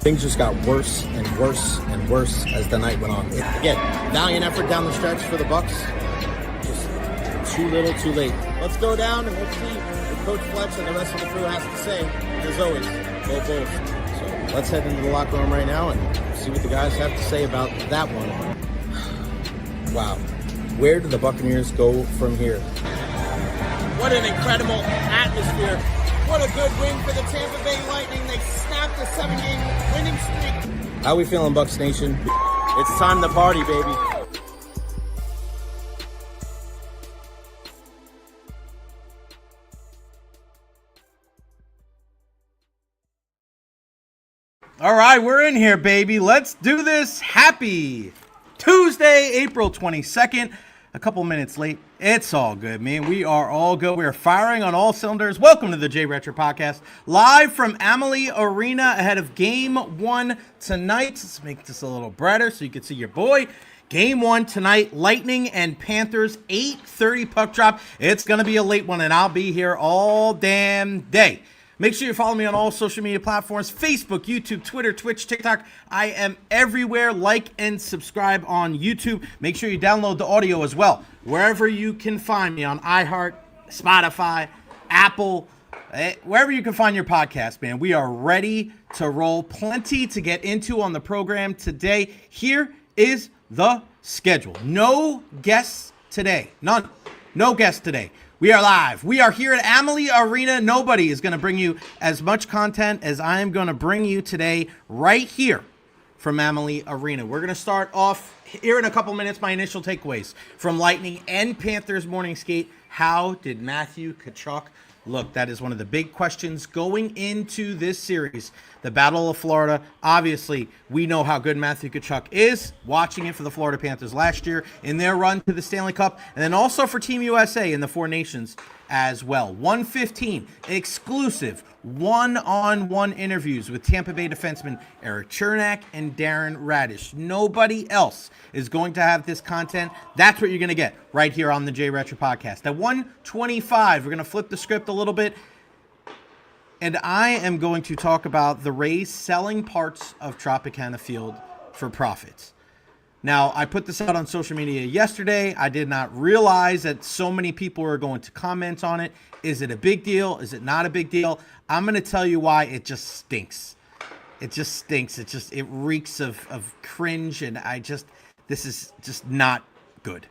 Things just got worse and worse and worse as the night went on. Again, valiant effort down the stretch for the Bucs. Just too little, too late. Let's go down and let's see what Coach Fletch and the rest of the crew has to say. And as always, go Bulls. So let's head into the locker room right now and see what the guys have to say about that one. Wow. Where do the Buccaneers go from here? What an incredible atmosphere. What a good win for the Tampa Bay Lightning. They snapped a 7-game winning streak. How we feeling, Bucs Nation? It's time to party, baby. All right, we're in here, baby. Let's do this. Happy Tuesday, April 22nd. A couple minutes late. It's all good, man. We are all good. We are firing on all cylinders. Welcome to the Recher podcast, live from Amalie Arena ahead of Game 1 tonight. Let's make this a little brighter so you can see your boy. Game 1 tonight, Lightning and Panthers, 8:30 puck drop. It's going to be a late one, and I'll be here all damn day. Make sure you follow me on all social media platforms, Facebook, YouTube, Twitter, Twitch, TikTok. I am everywhere. Like and subscribe on YouTube. Make sure you download the audio as well, wherever you can find me on iHeart, Spotify, Apple, wherever you can find your podcast, man. We are ready to roll. Plenty to get into on the program today. Here is the schedule. No guests today. None. No guests today. We are live. We are here at Amalie Arena. Nobody is going to bring you as much content as I am going to bring you today right here from Amalie Arena. We're going to start off here in a couple minutes. My initial takeaways from Lightning and Panthers morning skate. How did Matthew Kachchuck look? That is one of the big questions going into this series, the Battle of Florida. Obviously, we know how good Matthew Kachchuck is, watching it for the Florida Panthers last year in their run to the Stanley Cup, and then also for Team USA in the Four Nations as well. 115 exclusive one-on-one interviews with Tampa Bay defensemen Eric Chernak and Darren Radish. Nobody else is going to have this content. That's what you're going to get right here on the Recher podcast. At 125, we're going to flip the script a little bit, and I am going to talk about the Rays selling parts of Tropicana Field for profits. Now, I put this out on social media yesterday. I did not realize that so many people were going to comment on it. Is it a big deal? Is it not a big deal? I'm going to tell you why it just stinks. It just stinks. It reeks of cringe, and this is just not good.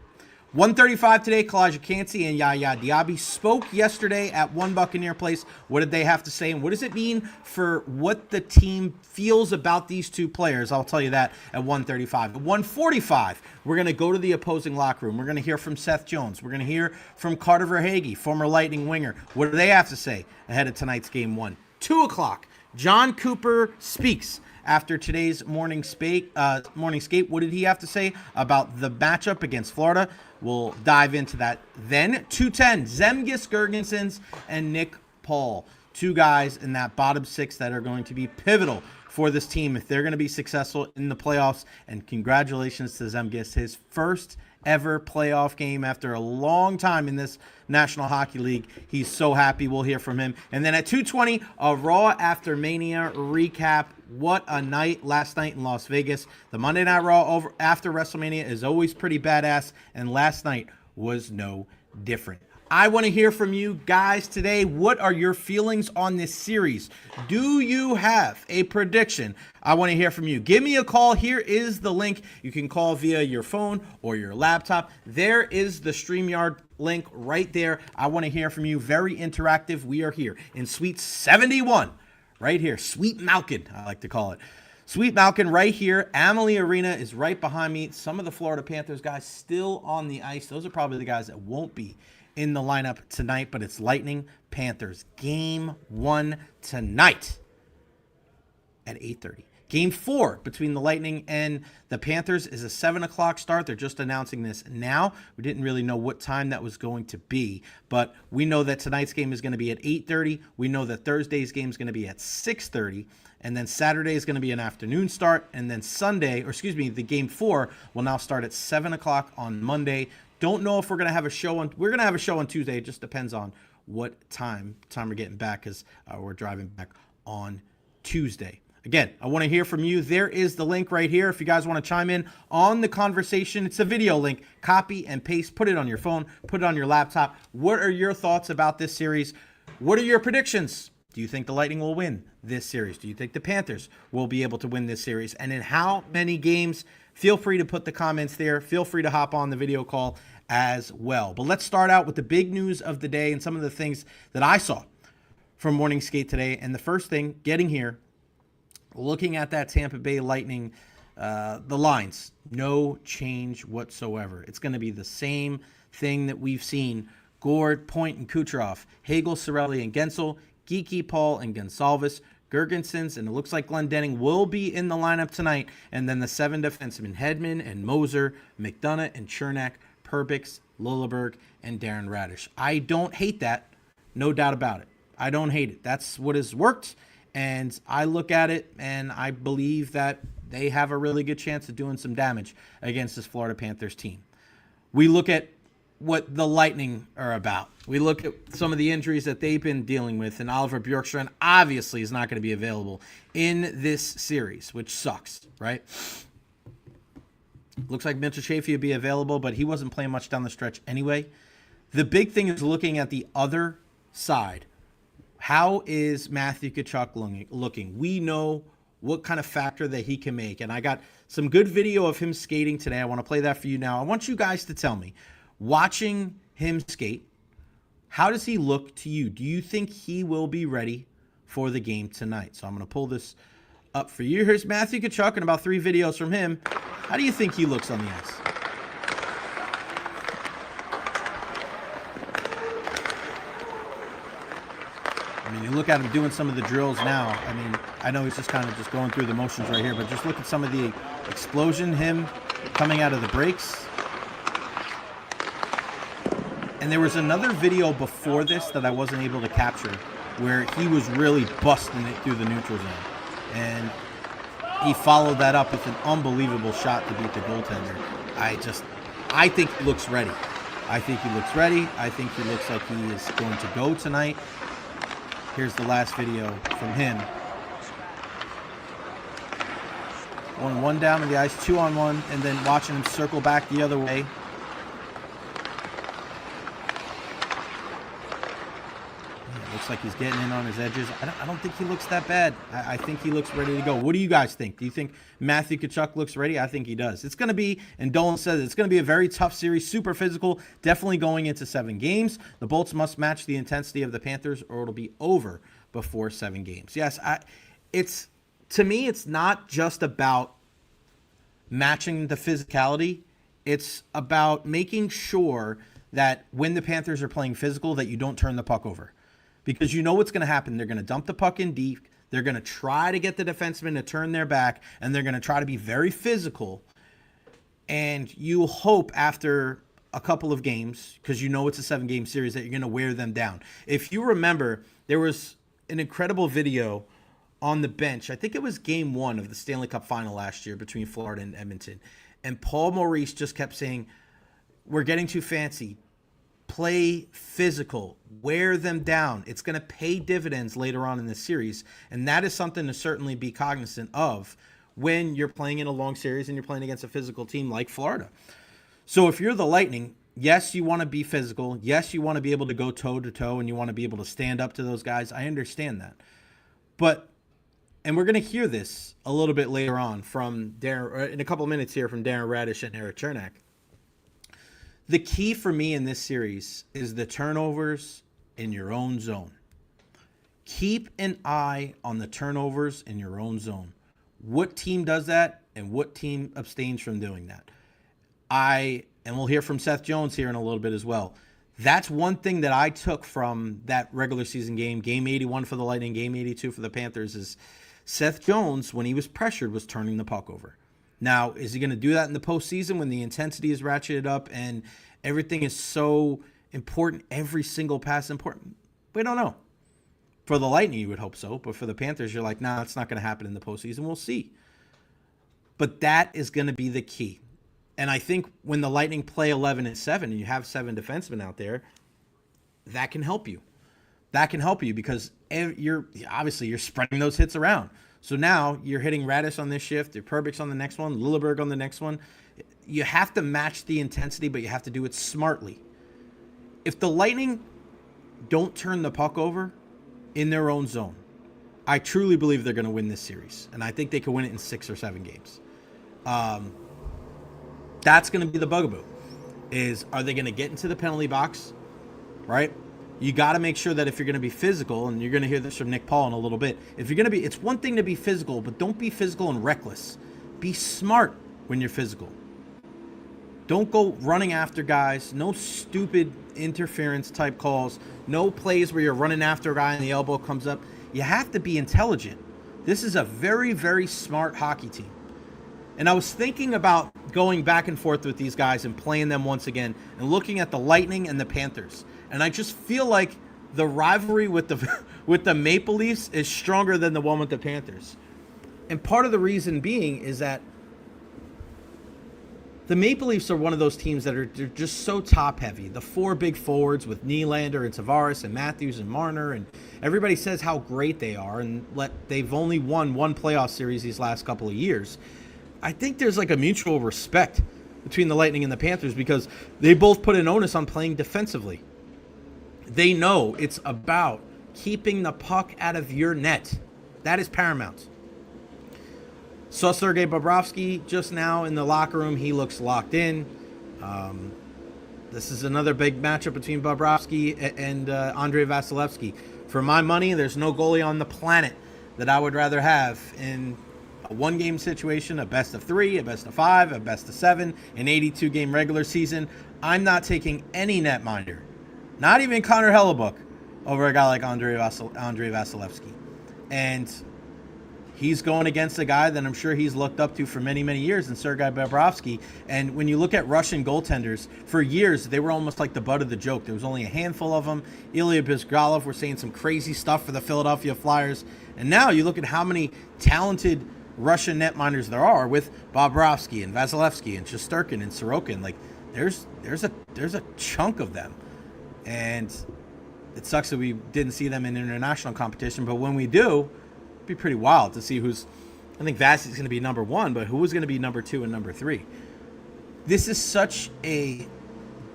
135 today, Kalijah Kancey and YaYa Diaby spoke yesterday at One Buccaneer Place. What did they have to say, and what does it mean for what the team feels about these two players? I'll tell you that at 135. At 145, we're going to go to the opposing locker room. We're going to hear from Seth Jones. We're going to hear from Carter Verhaeghe, former Lightning winger. What do they have to say ahead of tonight's Game 1? 2 o'clock, Jon Cooper speaks. After today's morning skate, what did he have to say about the matchup against Florida? We'll dive into that then. 2:10, Zemgus Girgensons and Nick Paul. Two guys in that bottom six that are going to be pivotal for this team if they're going to be successful in the playoffs. And congratulations to Zemgus, his first ever playoff game after a long time in this National Hockey League. He's so happy. We'll hear from him. And then at 2:20, a Raw After Mania recap. What a night last night in Las Vegas. The Monday Night Raw after WrestleMania is always pretty badass, and last night was no different. I want to hear from you guys today. What are your feelings on this series? Do you have a prediction? I want to hear from you. Give me a call. Here is the link. You can call via your phone or your laptop. There is the StreamYard link right there. I want to hear from you. Very interactive. We are here in Suite 71. Right here, Sweet Malkin, I like to call it. Sweet Malkin right here. Amalie Arena is right behind me. Some of the Florida Panthers guys still on the ice. Those are probably the guys that won't be in the lineup tonight, but it's Lightning Panthers. Game 1 tonight at 8:30. Game 4 between the Lightning and the Panthers is a 7 o'clock start. They're just announcing this now. We didn't really know what time that was going to be, but we know that tonight's game is going to be at 8:30. We know that Thursday's game is going to be at 6:30, and then Saturday is going to be an afternoon start, and then the Game 4 will now start at 7 o'clock on Monday. Don't know if we're going to have a show on. We're going to have a show on Tuesday. It just depends on what time we're getting back, because we're driving back on Tuesday. Again, I want to hear from you. There is the link right here. If you guys want to chime in on the conversation, it's a video link. Copy and paste, put it on your phone, put it on your laptop. What are your thoughts about this series? What are your predictions? Do you think the Lightning will win this series? Do you think the Panthers will be able to win this series? And in how many games? Feel free to put the comments there. Feel free to hop on the video call as well. But let's start out with the big news of the day and some of the things that I saw from morning skate today. And the first thing, getting here, looking at that Tampa Bay Lightning, the lines, no change whatsoever. It's going to be the same thing that we've seen. Gord, Point, and Kucherov, Hagel, Cirelli, and Gensel, Geeky, Paul, and Gonsalves, Gergensons, and it looks like Glendening will be in the lineup tonight. And then the 7 defensemen, Hedman and Moser, McDonough and Chernak, Perbix, Lilleberg, and Darren Radish. I don't hate that. No doubt about it. I don't hate it. That's what has worked. And I look at it and I believe that they have a really good chance of doing some damage against this Florida Panthers team. We look at what the Lightning are about. We look at some of the injuries that they've been dealing with, and Oliver Bjorkstrand obviously is not going to be available in this series, which sucks, right? Looks like Mitchell Chaffee will be available, but he wasn't playing much down the stretch anyway. The big thing is looking at the other side. How is Matthew Kachchuck looking? We know what kind of factor that he can make, and I got some good video of him skating today. I want to play that for you now. I want you guys to tell me, watching him skate, how does he look to you? Do you think he will be ready for the game tonight? So I'm going to pull this up for you. Here's Matthew Kachchuck and about 3 videos from him. How do you think he looks on the ice? I mean, you look at him doing some of the drills now. I mean, I know he's just kind of just going through the motions right here, but just look at some of the explosion, him coming out of the breaks. And there was another video before this that I wasn't able to capture where he was really busting it through the neutral zone. And he followed that up with an unbelievable shot to beat the goaltender. I think he looks ready. I think he looks ready. I think he looks like he is going to go tonight. Here's the last video from him. 1-1 down in the ice, 2-on-1, and then watching him circle back the other way. Looks like he's getting in on his edges. I don't think he looks that bad. I think he looks ready to go. What do you guys think? Do you think Matthew Kachchuck looks ready? I think he does. It's going to be, and Dolan says it's going to be a very tough series, super physical, definitely going into 7 games. The Bolts must match the intensity of the Panthers or it'll be over before 7 games. Yes, to me, it's not just about matching the physicality. It's about making sure that when the Panthers are playing physical that you don't turn the puck over. Because you know what's going to happen. They're going to dump the puck in deep. They're going to try to get the defenseman to turn their back, and they're going to try to be very physical. And you hope after a couple of games, because you know it's a 7-game series, that you're going to wear them down. If you remember, there was an incredible video on the bench. I think it was game 1 of the Stanley Cup final last year between Florida and Edmonton. And Paul Maurice just kept saying, we're getting too fancy. Play physical, wear them down. It's going to pay dividends later on in the series, and that is something to certainly be cognizant of when you're playing in a long series and you're playing against a physical team like Florida. So if you're the Lightning, yes, you want to be physical. Yes, you want to be able to go toe-to-toe, and you want to be able to stand up to those guys. I understand that. But, and we're going to hear this a little bit later on from Darren, in a couple minutes here from Darren Radish and Eric Chernak. The key for me in this series is the turnovers in your own zone. Keep an eye on the turnovers in your own zone. What team does that and what team abstains from doing that? And we'll hear from Seth Jones here in a little bit as well. That's one thing that I took from that regular season game, game 81 for the Lightning, game 82 for the Panthers, is Seth Jones, when he was pressured, was turning the puck over. Now, is he going to do that in the postseason when the intensity is ratcheted up and everything is so important, every single pass important? We don't know. For the Lightning, you would hope so. But for the Panthers, you're like, nah, it's not going to happen in the postseason. We'll see. But that is going to be the key. And I think when the Lightning play 11-7 and you have 7 defensemen out there, that can help you. That can help you because you're spreading those hits around. So now you're hitting Radish on this shift, your Perbix on the next one, Lilleberg on the next one. You have to match the intensity, but you have to do it smartly. If the Lightning don't turn the puck over in their own zone, I truly believe they're going to win this series. And I think they can win it in 6 or 7 games. That's going to be the bugaboo. Are they going to get into the penalty box, right? You got to make sure that if you're going to be physical, and you're going to hear this from Nick Paul in a little bit, if you're going to be, it's one thing to be physical, but don't be physical and reckless. Be smart when you're physical. Don't go running after guys. No stupid interference type calls. No plays where you're running after a guy and the elbow comes up. You have to be intelligent. This is a very, very smart hockey team. And I was thinking about going back and forth with these guys and playing them once again and looking at the Lightning and the Panthers. And I just feel like the rivalry with the Maple Leafs is stronger than the one with the Panthers. And part of the reason being is that the Maple Leafs are one of those teams that are just so top-heavy. The 4 big forwards with Nylander and Tavares and Matthews and Marner, and everybody says how great they are, and they've only won 1 playoff series these last couple of years. I think there's like a mutual respect between the Lightning and the Panthers because they both put an onus on playing defensively. They know it's about keeping the puck out of your net. That is paramount. Saw Sergei Bobrovsky just now in the locker room. He looks locked in. This is another big matchup between Bobrovsky and Andrei Vasilevsky. For my money, there's no goalie on the planet that I would rather have in a 1-game situation, a best of 3, a best of 5, a best of 7, an 82-game regular season. I'm not taking any netminder, not even Connor Hellebuck, over a guy like Andrei Vasilevsky. And he's going against a guy that I'm sure he's looked up to for many, many years in Sergei Bobrovsky. And when you look at Russian goaltenders, for years, they were almost like the butt of the joke. There was only a handful of them. Ilya Bizgalov was saying some crazy stuff for the Philadelphia Flyers. And now you look at how many talented Russian netminders there are with Bobrovsky and Vasilevsky and Shesterkin and Sorokin. Like, there's a chunk of them. And it sucks that we didn't see them in international competition. But when we do, be pretty wild to see I think Vasily's going to be number 1, but who's going to be number 2 and number 3. This is such a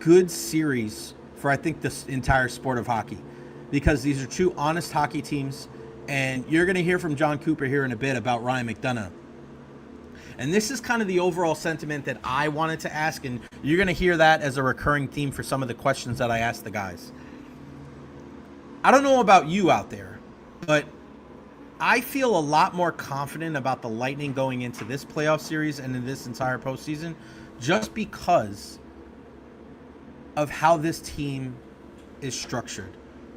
good series for, I think, this entire sport of hockey, because these are 2 honest hockey teams, and you're going to hear from Jon Cooper here in a bit about Ryan McDonagh. And this is kind of the overall sentiment that I wanted to ask, and you're going to hear that as a recurring theme for some of the questions that I asked the guys. I don't know about you out there, but I feel a lot more confident about the Lightning going into this playoff series and in this entire postseason just because of how this team is structured,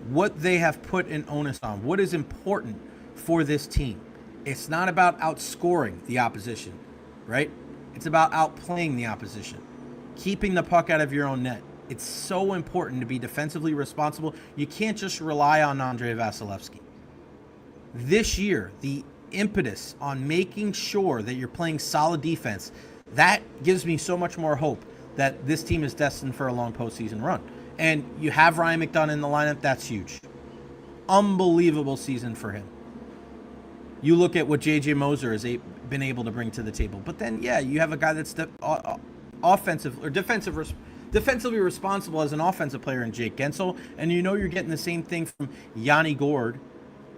what they have put an onus on, what is important for this team. It's not about outscoring the opposition, right? It's about outplaying the opposition, keeping the puck out of your own net. It's so important to be defensively responsible. You can't just rely on Andrei Vasilevsky. This year, the impetus on making sure that you're playing solid defense, that gives me so much more hope that this team is destined for a long postseason run. And you have Ryan McDonagh in the lineup, that's huge. Unbelievable season for him. You look at what J.J. Moser has been able to bring to the table. But then, yeah, you have a guy that's defensively responsible as an offensive player in Jake Gensel, and you know you're getting the same thing from Yanni Gourde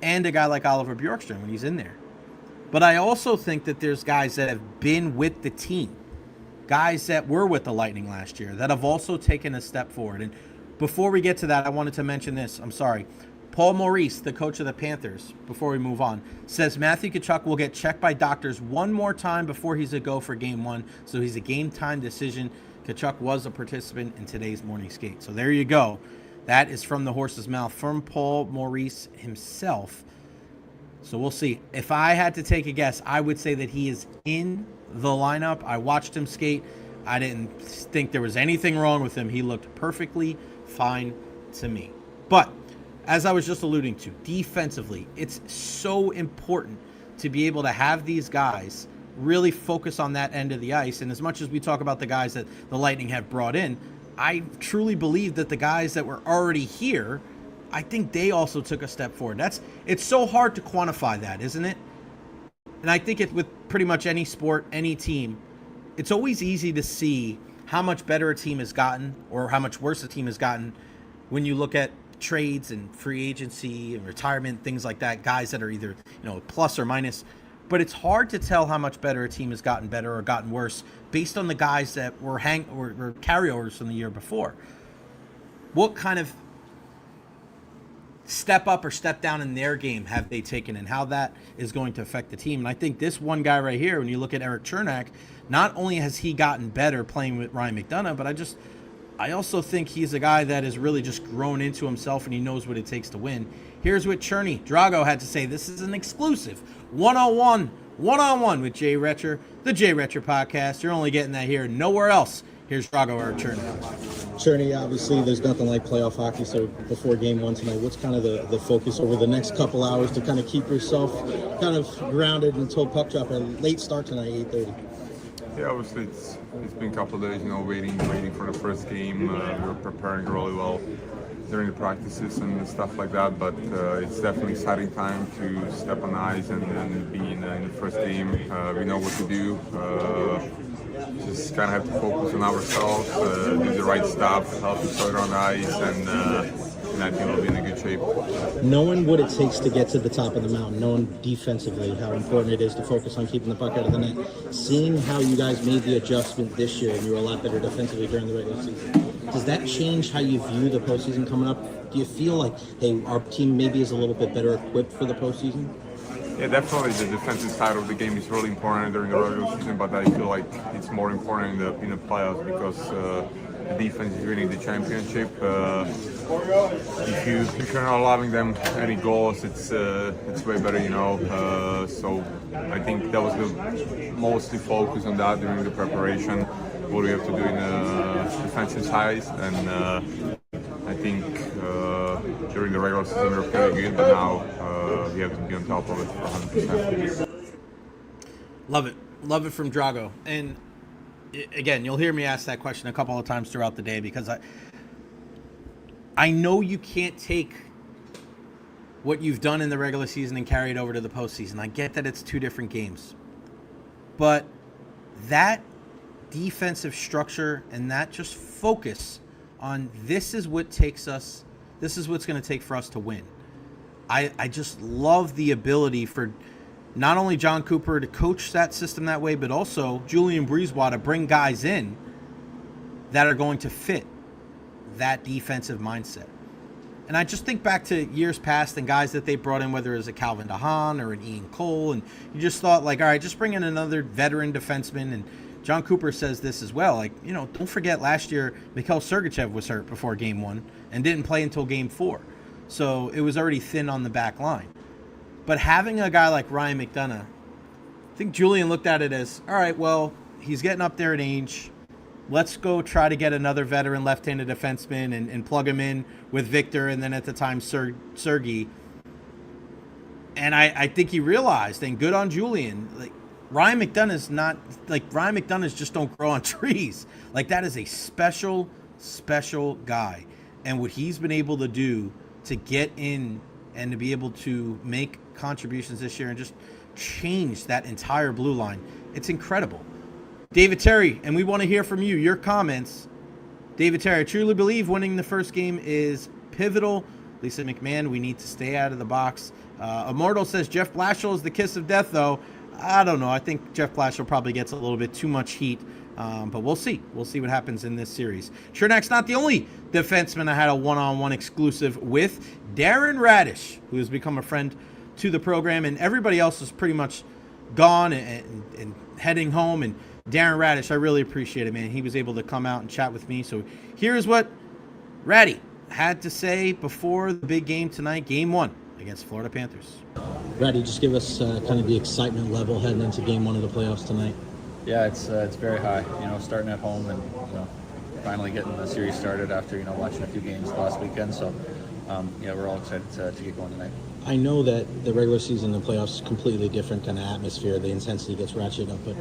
and a guy like Oliver Bjorkström when he's in there. But I also think that there's guys that have been with the team, guys that were with the Lightning last year, that have also taken a step forward. And before we get to that, I wanted to mention this. I'm sorry. Paul Maurice, the coach of the Panthers, before we move on, says Matthew Kachchuck will get checked by doctors one more time before he's a go for Game 1, so he's a game-time decision. Kachchuck was a participant in today's morning skate. So there you go. That is from the horse's mouth, from Paul Maurice himself. So we'll see. If I had to take a guess, I would say that he is in the lineup. I watched him skate. I didn't think there was anything wrong with him. He looked perfectly fine to me. But as I was just alluding to, defensively, it's so important to be able to have these guys really focus on that end of the ice. And as much as we talk about the guys that the Lightning have brought in, I truly believe that the guys that were already here, I think they also took a step forward. It's so hard to quantify that, isn't it? And I think with pretty much any sport, any team, it's always easy to see how much better a team has gotten or how much worse a team has gotten when you look at trades and free agency and retirement, things like that, guys that are either, plus or minus. But it's hard to tell how much better a team has gotten better or gotten worse based on the guys that were carryovers from the year before. What kind of step up or step down in their game have they taken, and how that is going to affect the team? And I think this one guy right here, when you look at Eric Chernak, not only has he gotten better playing with Ryan McDonough, but I also think he's a guy that has really just grown into himself and he knows what it takes to win. Here's what Cherny Drago had to say. This is an exclusive one-on-one with Jay Recher, the Jay Recher podcast. You're only getting that here, nowhere else. Here's Drago or Cherny. Cherny, obviously there's nothing like playoff hockey, so before game one tonight, what's kind of the focus over the next couple hours to kind of keep yourself kind of grounded until puck drop? A late start tonight, 8:30. Yeah, obviously it's been a couple of days, waiting for the first game. We were preparing really well during the practices and stuff like that, but it's definitely exciting time to step on ice and be in the first game. We know what to do. Just kind of have to focus on ourselves, do the right stuff, help each other on the ice, and I think we'll be in a good shape. Knowing what it takes to get to the top of the mountain, knowing defensively how important it is to focus on keeping the puck out of the net, seeing how you guys made the adjustment this year and you were a lot better defensively during the regular season, does that change how you view the postseason coming up? Do you feel like, hey, our team maybe is a little bit better equipped for the postseason? Yeah, definitely. The defensive side of the game is really important during the regular season, but I feel like it's more important in the playoffs because the defense is winning the championship. If you're not allowing them any goals, it's way better, So I think that was the mostly focus on that during the preparation. What we have to do in the defensive side, and I think during the regular season we were pretty good, but now we have to be on top of it 100%. Love it from Drago. And again, you'll hear me ask that question a couple of times throughout the day because I know you can't take what you've done in the regular season and carry it over to the postseason. I get that it's two different games, but that defensive structure and that just focus on this is what's going to take for us to win. I just love the ability for not only Jon Cooper to coach that system that way, but also Julien Brisebois to bring guys in that are going to fit that defensive mindset. And I just think back to years past and guys that they brought in, whether it was a Calvin DeHaan or an Ian Cole, and you just thought like, all right, just bring in another veteran defenseman. And Jon Cooper says this as well. Like, don't forget last year, Mikhail Sergachev was hurt before game 1 and didn't play until game 4. So it was already thin on the back line. But having a guy like Ryan McDonough, I think Julian looked at it as, all right, well, he's getting up there in age. Let's go try to get another veteran left-handed defenseman and plug him in with Victor and then at the time Sergei. And I think he realized, and good on Julian, like Ryan McDonough's just don't grow on trees. Like that is a special guy. And what he's been able to do to get in and to be able to make contributions this year and just change that entire blue line, it's incredible. David Terry, and we want to hear from you, your comments. David Terry, I truly believe winning the first game is pivotal. Lisa McMahon, we need to stay out of the box. Immortal says Jeff Blashill is the kiss of death, though. I don't know. I think Jeff Blashill probably gets a little bit too much heat, but we'll see. We'll see what happens in this series. Chernak's not the only defenseman I had a one-on-one exclusive with. Darren Radish, who has become a friend to the program, and everybody else is pretty much gone and heading home. And Darren Radish, I really appreciate it, man. He was able to come out and chat with me. So here's what Ratty had to say before the big game tonight, game 1 against Florida Panthers. Ratty, just give us kind of the excitement level heading into game 1 of the playoffs tonight. Yeah, it's very high. Starting at home and finally getting the series started after watching a few games last weekend. So we're all excited to get going tonight. I know that the regular season and the playoffs is completely different kind of atmosphere. The intensity gets ratcheted up, but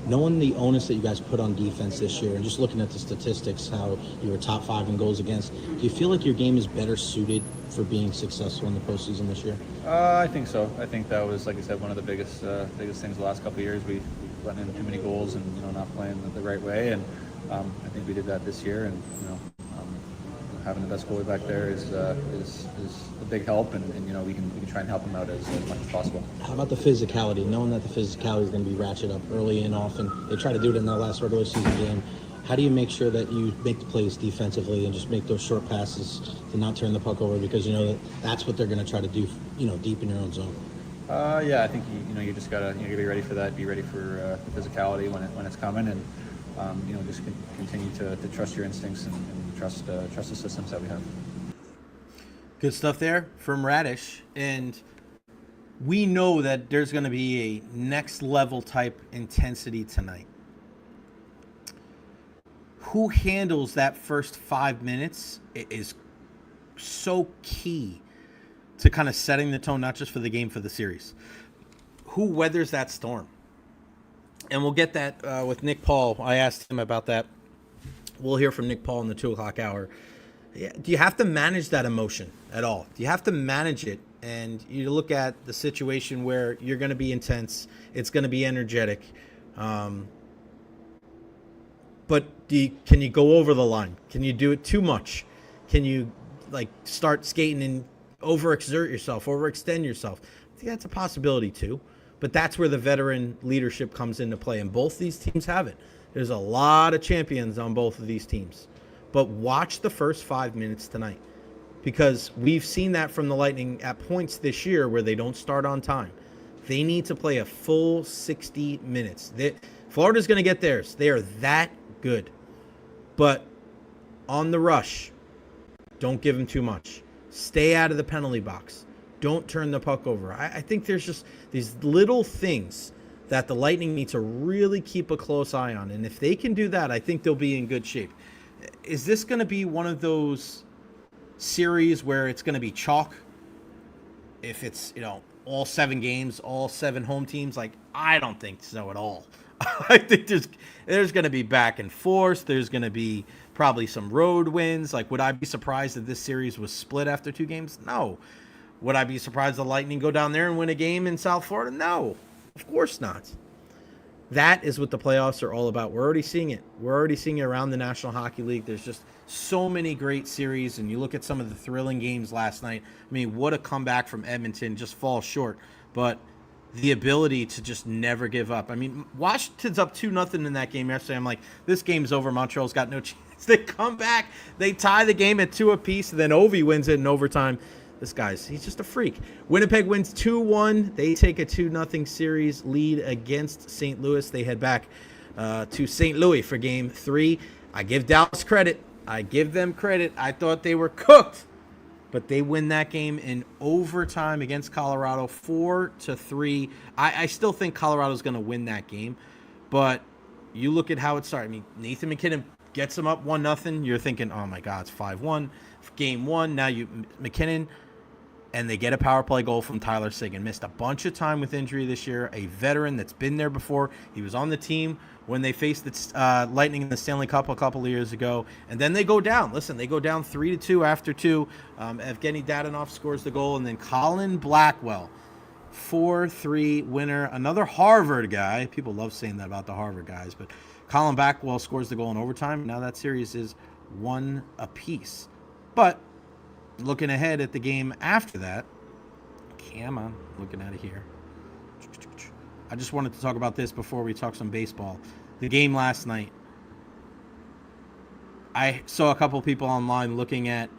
Knowing the onus that you guys put on defense this year and just looking at the statistics, how you were top 5 in goals against, do you feel like your game is better suited for being successful in the postseason this year? I think so. I think that was, like I said, one of the biggest things the last couple of years. We let in too many goals and not playing the right way, and I think we did that this year. And having the best goalie back there is a big help, and we can try and help him out as much as possible. How about the physicality? Knowing that the physicality is going to be ratcheted up early and often, they try to do it in that last regular season game. How do you make sure that you make the plays defensively and just make those short passes to not turn the puck over, because you know that that's what they're going to try to do, deep in your own zone? Yeah, I think you just gotta be ready for that. Be ready for the physicality when it's coming, and just continue to trust your instincts and trust the systems that we have. Good stuff there from Radish, and we know that there's going to be a next level type intensity tonight. Who handles that first 5 minutes is so key to kind of setting the tone, not just for the game, for the series. Who weathers that storm? And we'll get that with Nick Paul. I asked him about that. We'll hear from Nick Paul in the 2 o'clock hour. Yeah, do you have to manage that emotion at all? Do you have to manage it? And you look at the situation where you're going to be intense. It's going to be energetic. But can you go over the line? Can you do it too much? Can you start skating and overexert yourself, overextend yourself? I think that's a possibility too. But that's where the veteran leadership comes into play, and both these teams have it. There's a lot of champions on both of these teams. But watch the first 5 minutes tonight, because we've seen that from the Lightning at points this year where they don't start on time. They need to play a full 60 minutes. Florida's going to get theirs. They are that good. But on the rush, don't give them too much. Stay out of the penalty box. Don't turn the puck over. I think there's just these little things that the Lightning need to really keep a close eye on. And if they can do that, I think they'll be in good shape. Is this going to be one of those series where it's going to be chalk? If it's, all 7 games, all 7 home teams? I don't think so at all. I think there's going to be back and forth. There's going to be probably some road wins. Would I be surprised if this series was split after 2 games? No. Would I be surprised the Lightning go down there and win a game in South Florida? No, of course not. That is what the playoffs are all about. We're already seeing it. We're already seeing it around the National Hockey League. There's just so many great series, and you look at some of the thrilling games last night. I mean, what a comeback from Edmonton, just falls short. But the ability to just never give up. I mean, Washington's up 2-0 in that game yesterday. I'm like, this game's over. Montreal's got no chance. They come back. They tie the game at 2 apiece, and then Ovi wins it in overtime. He's just a freak. Winnipeg wins 2-1. They take a 2-0 series lead against St. Louis. They head back to St. Louis for Game 3. I give Dallas credit. I give them credit. I thought they were cooked, but they win that game in overtime against Colorado 4-3. I still think Colorado's going to win that game, but you look at how it started. I mean, Nathan McKinnon gets them up 1-0. You're thinking, oh my God, it's 5-1. Game 1, now McKinnon, and they get a power play goal from Tyler Seguin. Missed a bunch of time with injury this year. A veteran that's been there before. He was on the team when they faced the Lightning in the Stanley Cup a couple of years ago. And then they go down. Listen, they go down 3-2 after 2. Evgeny Dadonov scores the goal. And then Colin Blackwell, 4-3 winner. Another Harvard guy. People love saying that about the Harvard guys. But Colin Blackwell scores the goal in overtime. Now that series is 1 apiece. But looking ahead at the game after that, come on, looking at it here. I just wanted to talk about this before we talk some baseball. The game last night. I saw a couple people online looking at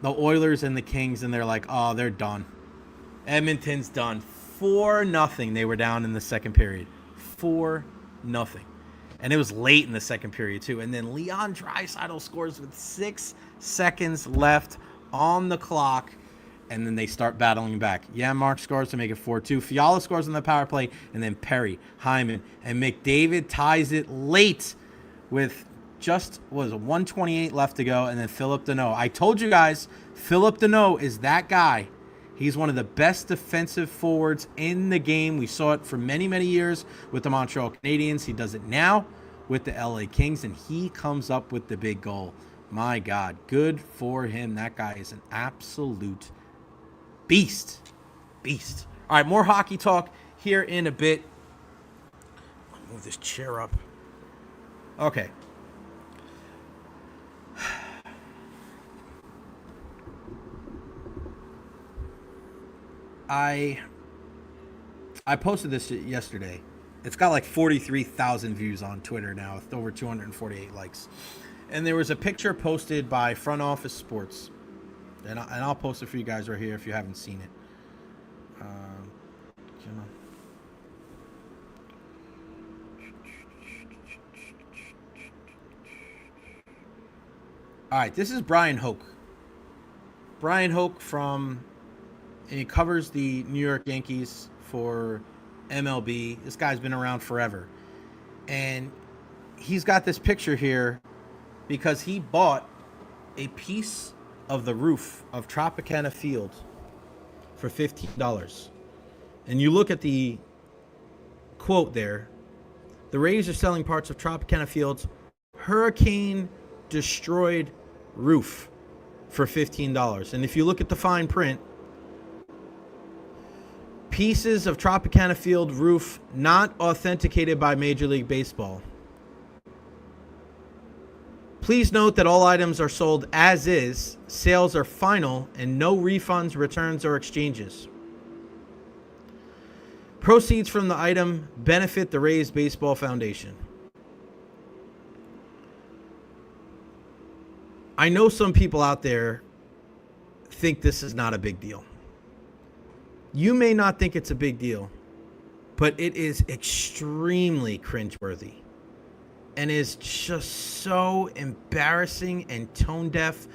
the Oilers and the Kings, and they're like, oh, they're done. Edmonton's done. 4-0. They were down in the second period. 4-0. And it was late in the second period, too. And then Leon Draisaitl scores with 6 seconds left on the clock, and then they start battling back. Mark scores to make it 4-2. Fiala scores on the power play, and then Perry, Hyman, and McDavid ties it late with just, 128 left to go, and then Philip Deneau. I told you guys, Philip Deneau is that guy. He's one of the best defensive forwards in the game. We saw it for many, many years with the Montreal Canadiens. He does it now with the LA Kings, and he comes up with the big goal. My God, good for him. That guy is an absolute beast. Beast. All right, more hockey talk here in a bit. I'll move this chair up. Okay. I posted this yesterday. It's got like 43,000 views on Twitter now with over 248 likes. And there was a picture posted by Front Office Sports. And I'll post it for you guys right here if you haven't seen it. All right, this is Brian Hoke. Brian Hoke and he covers the New York Yankees for MLB. This guy's been around forever. And he's got this picture here because he bought a piece of the roof of Tropicana Field for $15. And you look at the quote there. The Rays are selling parts of Tropicana Field's hurricane-destroyed roof for $15. And if you look at the fine print, pieces of Tropicana Field roof not authenticated by Major League Baseball. Please note that all items are sold as is, sales are final, and no refunds, returns, or exchanges. Proceeds from the item benefit the Rays Baseball Foundation. I know some people out there think this is not a big deal. You may not think it's a big deal, but it is extremely cringeworthy and is just so embarrassing and tone deaf.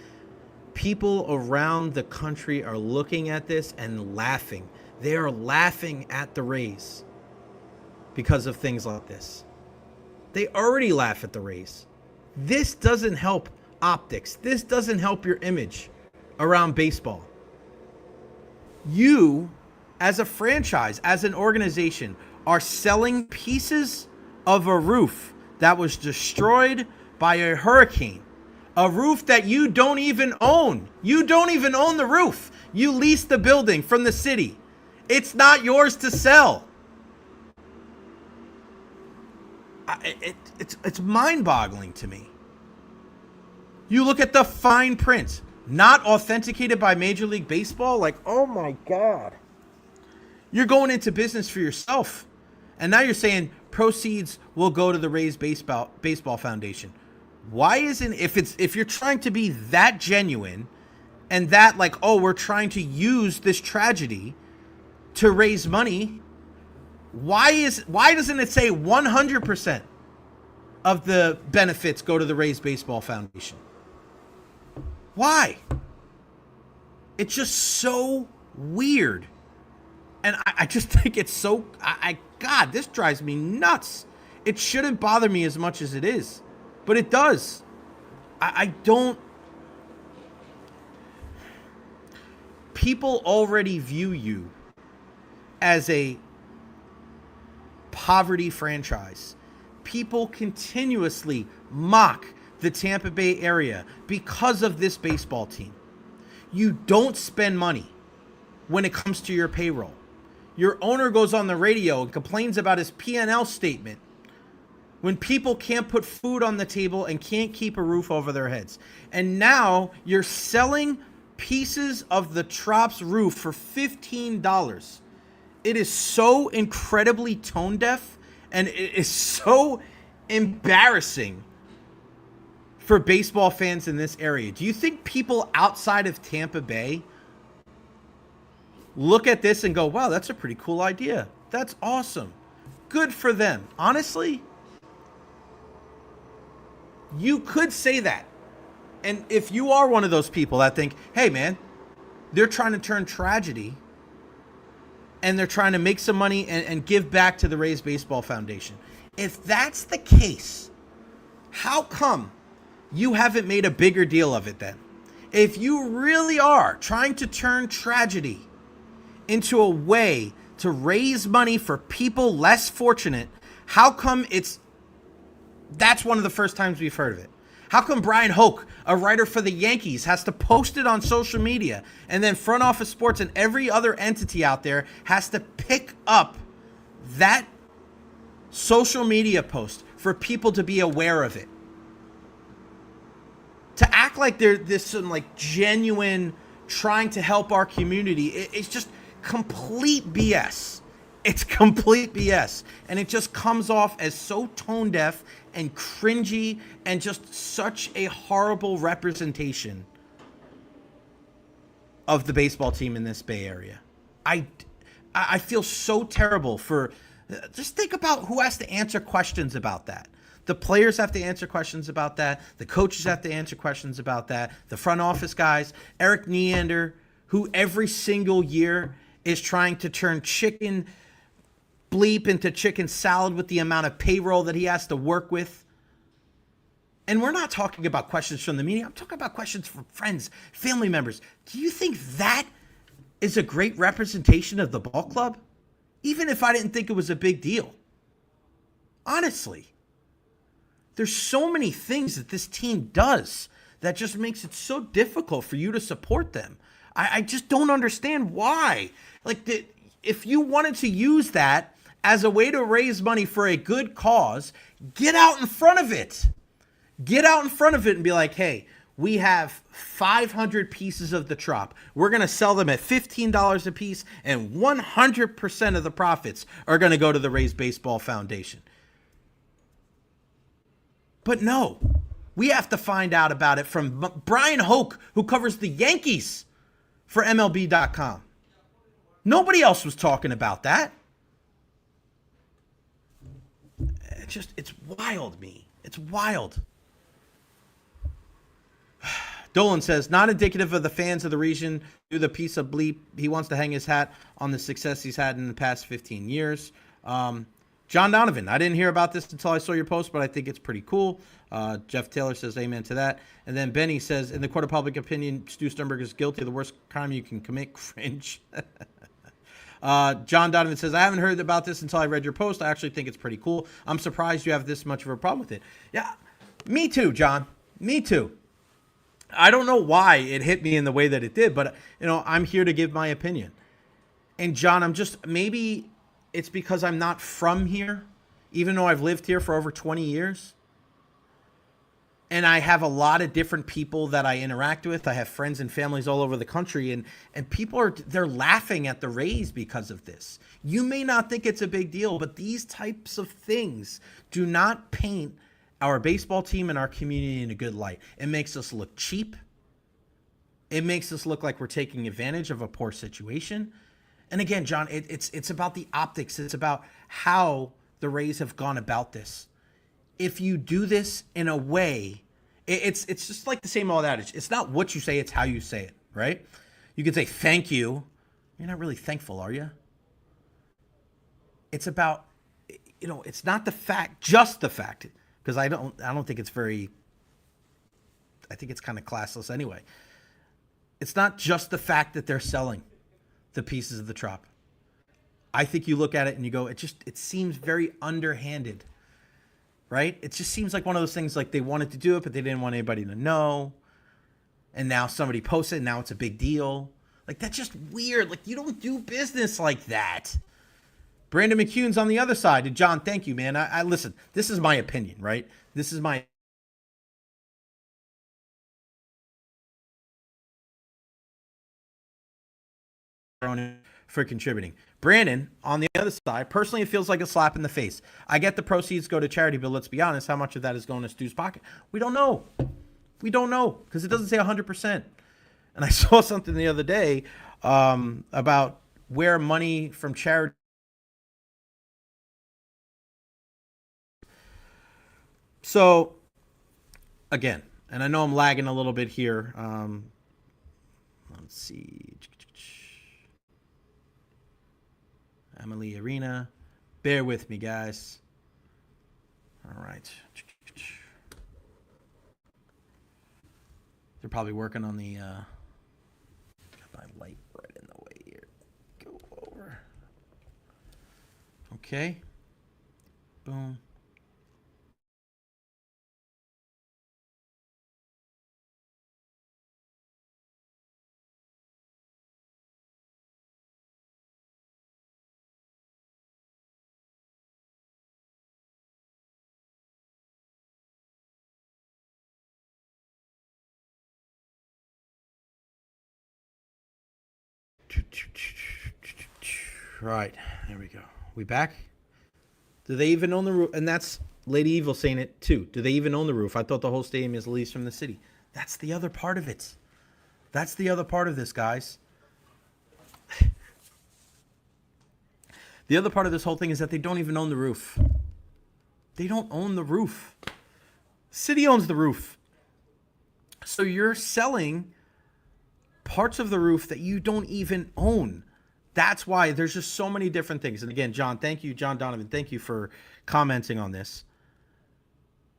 People around the country are looking at this and laughing. They are laughing at the Rays because of things like this. They already laugh at the Rays. This doesn't help optics. This doesn't help your image around baseball. You, as a franchise, as an organization, are selling pieces of a roof that was destroyed by a hurricane. A roof that you don't even own. You don't even own the roof. You lease the building from the city. It's not yours to sell. It's mind-boggling to me. You look at the fine print. Not authenticated by Major League Baseball. Like, oh my God. You're going into business for yourself. And now you're saying proceeds will go to the Rays Baseball Foundation. Why isn't, if you're trying to be that genuine and that like, oh, we're trying to use this tragedy to raise money, why doesn't it say 100% of the benefits go to the Rays Baseball Foundation? Why? It's just so weird. And I just think it's so, God, this drives me nuts. It shouldn't bother me as much as it is, but it does. I don't. People already view you as a poverty franchise. People continuously mock the Tampa Bay area because of this baseball team. You don't spend money when it comes to your payroll. Your owner goes on the radio and complains about his P&L statement when people can't put food on the table and can't keep a roof over their heads. And now you're selling pieces of the Trop's roof for $15. It is so incredibly tone deaf, and it is so embarrassing for baseball fans in this area. Do you think people outside of Tampa Bay look at this and go, wow, that's a pretty cool idea. That's awesome. Good for them. Honestly, you could say that. And if you are one of those people that think, hey, man, they're trying to turn tragedy and they're trying to make some money and give back to the Rays Baseball Foundation. If that's the case, how come you haven't made a bigger deal of it then? If you really are trying to turn tragedy into a way to raise money for people less fortunate, how come that's one of the first times we've heard of it? How come Brian Hoke, a writer for the Yankees, has to post it on social media, and then Front Office Sports and every other entity out there has to pick up that social media post for people to be aware of it? To act like they're this some like genuine trying to help our community, it's just complete BS. It's complete BS. And it just comes off as so tone deaf and cringy and just such a horrible representation of the baseball team in this Bay Area. I feel so terrible for, just think about who has to answer questions about that. The players have to answer questions about that. The coaches have to answer questions about that. The front office guys, Eric Neander, who every single year is trying to turn chicken bleep into chicken salad with the amount of payroll that he has to work with. And we're not talking about questions from the media. I'm talking about questions from friends, family members. Do you think that is a great representation of the ball club? Even if I didn't think it was a big deal. Honestly. There's so many things that this team does that just makes it so difficult for you to support them. I just don't understand why. Like, if you wanted to use that as a way to raise money for a good cause, get out in front of it. Get out in front of it and be like, hey, we have 500 pieces of the Trop. We're going to sell them at $15 a piece, and 100% of the profits are going to go to the Raised Baseball Foundation. But no, we have to find out about it from Brian Hoke, who covers the Yankees for MLB.com. Nobody else was talking about that. It's wild, me. It's wild. Dolan says, not indicative of the fans of the region. Do the piece of bleep. He wants to hang his hat on the success he's had in the past 15 years. John Donovan, I didn't hear about this until I saw your post, but I think it's pretty cool. Jeff Taylor says amen to that. And then Benny says, in the court of public opinion, Stu Sternberg is guilty of the worst crime you can commit. Cringe. John Donovan says, I haven't heard about this until I read your post. I actually think it's pretty cool. I'm surprised you have this much of a problem with it. Yeah, me too, John. Me too. I don't know why it hit me in the way that it did, but, I'm here to give my opinion. And, John, maybe it's because I'm not from here, even though I've lived here for over 20 years. And I have a lot of different people that I interact with. I have friends and families all over the country, and people they're laughing at the Rays because of this. You may not think it's a big deal, but these types of things do not paint our baseball team and our community in a good light. It makes us look cheap. It makes us look like we're taking advantage of a poor situation. And again, John, it's about the optics. It's about how the Rays have gone about this. If you do this in a way, it's just like the same old adage. It's not what you say, it's how you say it, right? You can say thank you. You're not really thankful, are you? It's about, it's not the fact, just the fact, because I don't think it's very, I think it's kind of classless anyway. It's not just the fact that they're selling the pieces of the Trop. I think you look at it and you go, it seems very underhanded, right? It just seems like one of those things like they wanted to do it, but they didn't want anybody to know. And now somebody posts it and now it's a big deal. Like, that's just weird. Like, you don't do business like that. Brandon McCune's on the other side. And John, thank you, man. I listen, this is my opinion, right? This is my for contributing. Brandon, on the other side, personally, it feels like a slap in the face. I get the proceeds go to charity, but let's be honest, how much of that is going to Stu's pocket? We don't know. We don't know because it doesn't say 100%. And I saw something the other day about where money from charity. So, again, and I know I'm lagging a little bit here. Let's see. Amalie Arena. Bear with me, guys. All right. They're probably working on the got my light right in the way here. Go. Okay. Boom. Right, there we go. We back? Do they even own the roof? And that's Lady Evil saying it too. Do they even own the roof? I thought the whole stadium is leased from the city. That's the other part of it. That's the other part of this, guys. The other part of this whole thing is that they don't even own the roof. They don't own the roof. City owns the roof. So you're selling parts of the roof that you don't even own. That's why there's just so many different things. And again, John, thank you. John Donovan, thank you for commenting on this.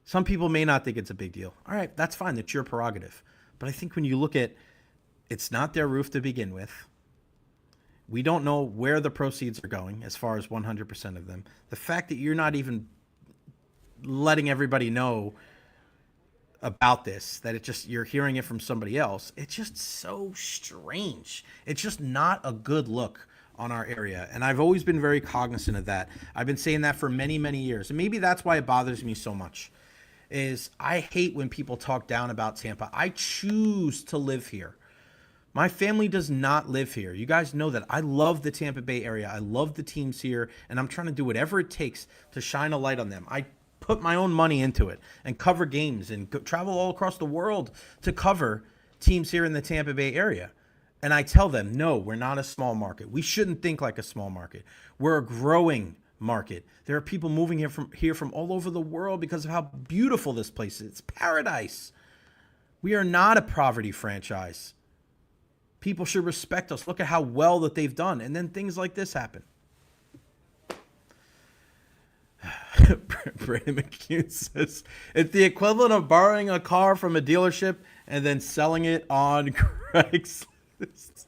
Some people may not think it's a big deal. All right, that's fine. That's your prerogative. But I think when you look at, it's not their roof to begin with. We don't know where the proceeds are going as far as 100% of them. The fact that you're not even letting everybody know about this, that it just, you're hearing it from somebody else, it's just so strange. It's just not a good look on our area. And I've always been very cognizant of that. I've been saying that for many, many years. And maybe that's why it bothers me so much, is I hate when people talk down about Tampa. I choose to live here. My family does not live here. You guys know that. I love the Tampa Bay area. I love the teams here, and I'm trying to do whatever it takes to shine a light on them. I put my own money into it and cover games and travel all across the world to cover teams here in the Tampa Bay area. And I tell them, no, we're not a small market. We shouldn't think like a small market. We're a growing market. There are people moving here from all over the world because of how beautiful this place is. It's paradise. We are not a poverty franchise. People should respect us. Look at how well that they've done. And then things like this happen. Brandon McCune says, it's the equivalent of borrowing a car from a dealership and then selling it on Craigslist.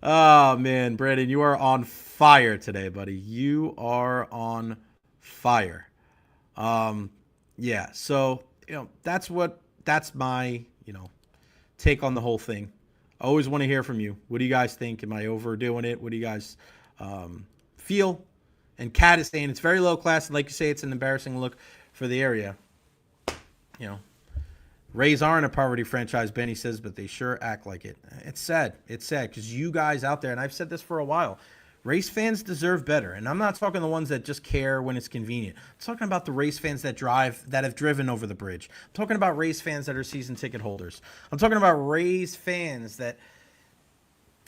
Oh, man, Brandon, you are on fire today, buddy. You are on fire. Yeah, so, that's my, take on the whole thing. I always want to hear from you. What do you guys think? Am I overdoing it? What do you guys feel? And Kat is saying it's very low class. Like you say, it's an embarrassing look for the area. Rays aren't a poverty franchise, Benny says, but they sure act like it. It's sad. It's sad because you guys out there, and I've said this for a while, Rays fans deserve better. And I'm not talking the ones that just care when it's convenient. I'm talking about the Rays fans that have driven over the bridge. I'm talking about Rays fans that are season ticket holders. I'm talking about Rays fans that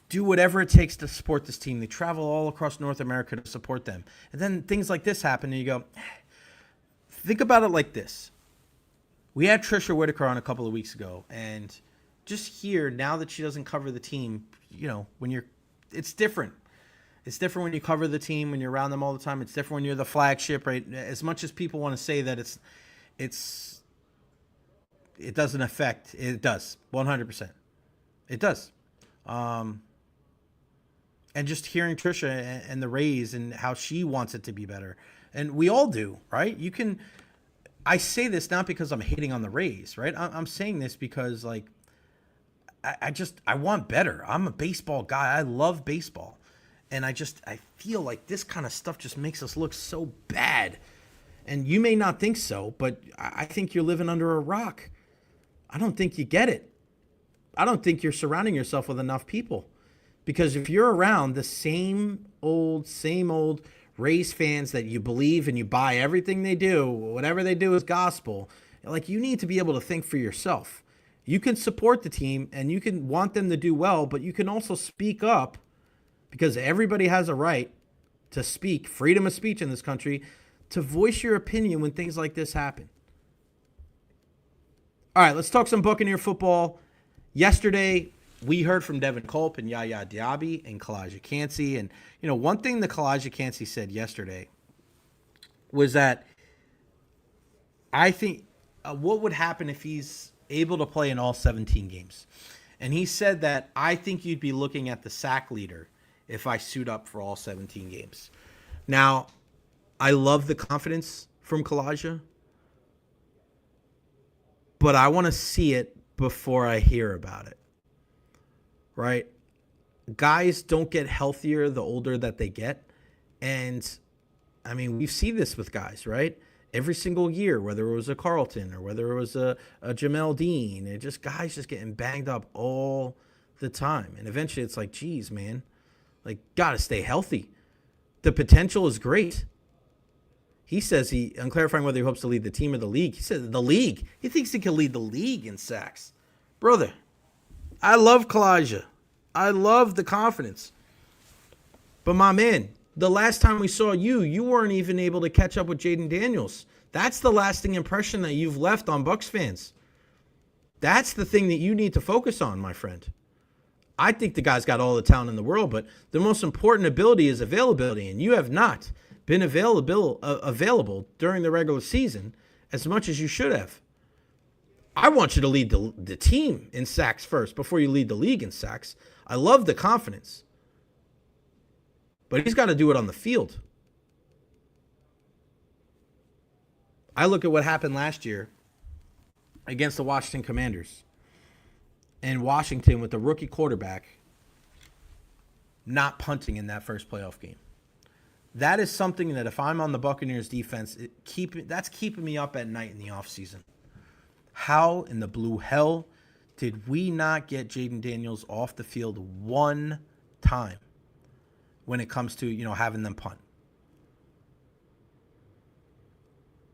do whatever it takes to support this team. They travel all across North America to support them. And then things like this happen, and you go, think about it like this. We had Trisha Whitaker on a couple of weeks ago, and just here, now that she doesn't cover the team, it's different. It's different when you cover the team, when you're around them all the time. It's different when you're the flagship, right? As much as people want to say that it doesn't affect, it does, 100%. It does. And just hearing Trisha and the Rays and how she wants it to be better. And we all do, right? I say this not because I'm hating on the Rays, right? I'm saying this because, I want better. I'm a baseball guy. I love baseball. And I feel like this kind of stuff just makes us look so bad. And you may not think so, but I think you're living under a rock. I don't think you get it. I don't think you're surrounding yourself with enough people. Because if you're around the same old Rays fans that you believe and you buy everything they do, whatever they do is gospel, you need to be able to think for yourself. You can support the team and you can want them to do well, but you can also speak up, because everybody has a right to speak, freedom of speech in this country, to voice your opinion when things like this happen. All right, let's talk some Buccaneer football. Yesterday, we heard from Devin Culp and YaYa Diaby and Kalijah Kancey. And, one thing that Kalijah Kancey said yesterday was that I think what would happen if he's able to play in all 17 games. And he said that I think you'd be looking at the sack leader if I suit up for all 17 games. Now, I love the confidence from Kalijah, but I want to see it before I hear about it, right? Guys don't get healthier the older that they get. And, I mean, we see this with guys, right? Every single year, whether it was a Carlton or whether it was a Jamel Dean, guys just getting banged up all the time. And eventually it's like, geez, man, like, got to stay healthy. The potential is great. He says I'm clarifying whether he hopes to lead the team or the league. He said the league. He thinks he can lead the league in sacks. Brother, I love Kalijah. I love the confidence. But my man, the last time we saw you weren't even able to catch up with Jaden Daniels. That's the lasting impression that you've left on Bucs fans. That's the thing that you need to focus on, my friend. I think the guy's got all the talent in the world, but the most important ability is availability, and you have not been available during the regular season as much as you should have. I want you to lead the team in sacks first before you lead the league in sacks. I love the confidence, but he's got to do it on the field. I look at what happened last year against the Washington Commanders, and Washington with the rookie quarterback not punting in that first playoff game. That is something that if I'm on the Buccaneers defense, that's keeping me up at night in the offseason. How in the blue hell did we not get Jaden Daniels off the field one time when it comes to, having them punt?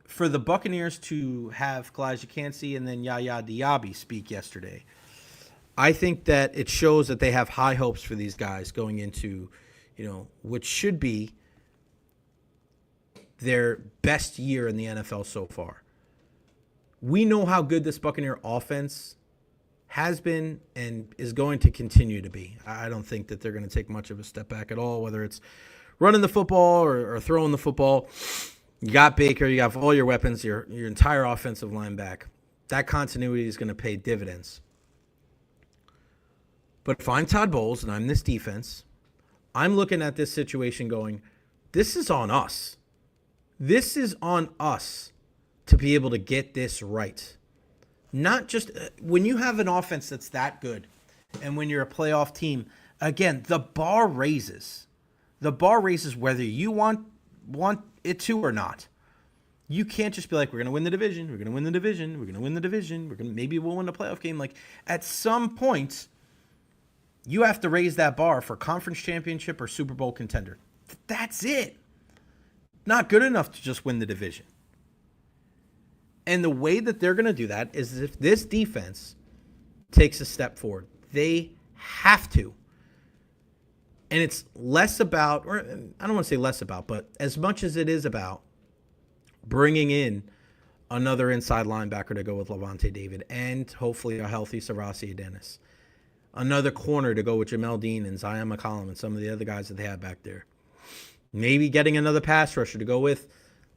For the Buccaneers to have Kalijah Kancey and then YaYa Diaby speak yesterday, I think that it shows that they have high hopes for these guys going into, which should be their best year in the NFL so far. We know how good this Buccaneer offense has been and is going to continue to be. I don't think that they're going to take much of a step back at all, whether it's running the football or throwing the football. You got Baker, you have all your weapons, your entire offensive line back. That continuity is going to pay dividends. But if I'm Todd Bowles and I'm this defense, I'm looking at this situation going, this is on us. This is on us to be able to get this right. Not just when you have an offense that's that good and when you're a playoff team, again, the bar raises. The bar raises whether you want it to or not. You can't just be like, we're going to win the division, we're going to win the division, we're going to win the division, maybe we'll win a playoff game. Like, at some point, you have to raise that bar for conference championship or Super Bowl contender. That's it. Not good enough to just win the division. And the way that they're going to do that is if this defense takes a step forward. They have to. And it's less about, or I don't want to say less about, but as much as it is about bringing in another inside linebacker to go with Lavonte David and hopefully a healthy Sarasi Dennis. Another corner to go with Jamel Dean and Zion McCollum and some of the other guys that they have back there. Maybe getting another pass rusher to go with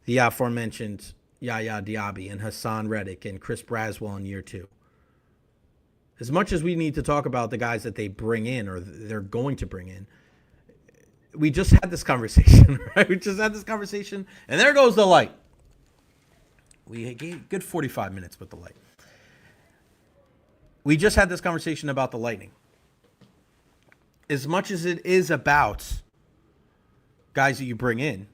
the aforementioned YaYa Diaby and Hassan Reddick and Chris Braswell in year 2. As much as we need to talk about the guys that they bring in or they're going to bring in, we just had this conversation, right? We just had this conversation, and there goes the light. We gave a good 45 minutes with the light. We just had this conversation about the Lightning. As much as it is about guys that you bring in,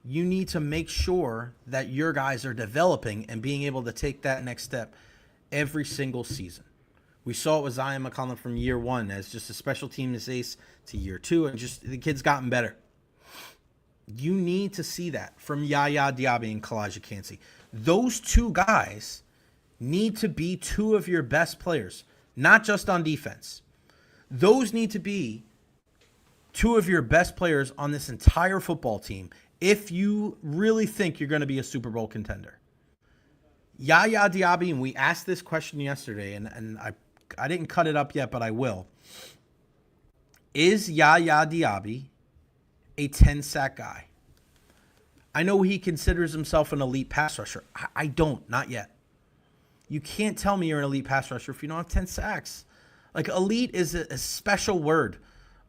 you need to make sure that your guys are developing and being able to take that next step every single season. We saw it with Zion McCollum from year 1 as just a special teams ace to year 2, and just the kid's gotten better. You need to see that from YaYa Diaby and Kalijah Kancey. Those two guys need to be two of your best players, not just on defense. Those need to be two of your best players on this entire football team if you really think you're going to be a Super Bowl contender. YaYa Diaby, and we asked this question yesterday, and I didn't cut it up yet, but I will. Is YaYa Diaby a 10-sack guy? I know he considers himself an elite pass rusher. I don't, not yet. You can't tell me you're an elite pass rusher if you don't have 10 sacks. Like, elite is a special word.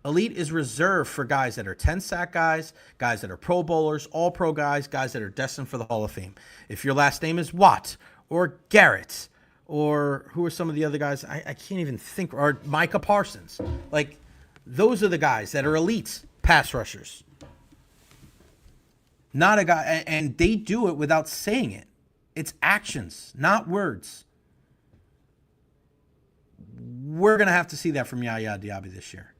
Elite is reserved for guys that are 10-sack guys, guys that are Pro Bowlers, All-Pro guys, guys that are destined for the Hall of Fame. If your last name is Watt or Garrett or who are some of the other guys, I can't even think, or Micah Parsons. Like, those are the guys that are elite pass rushers. Not a guy, and they do it without saying it. It's actions, not words. We're going to have to see that from YaYa Diaby this year.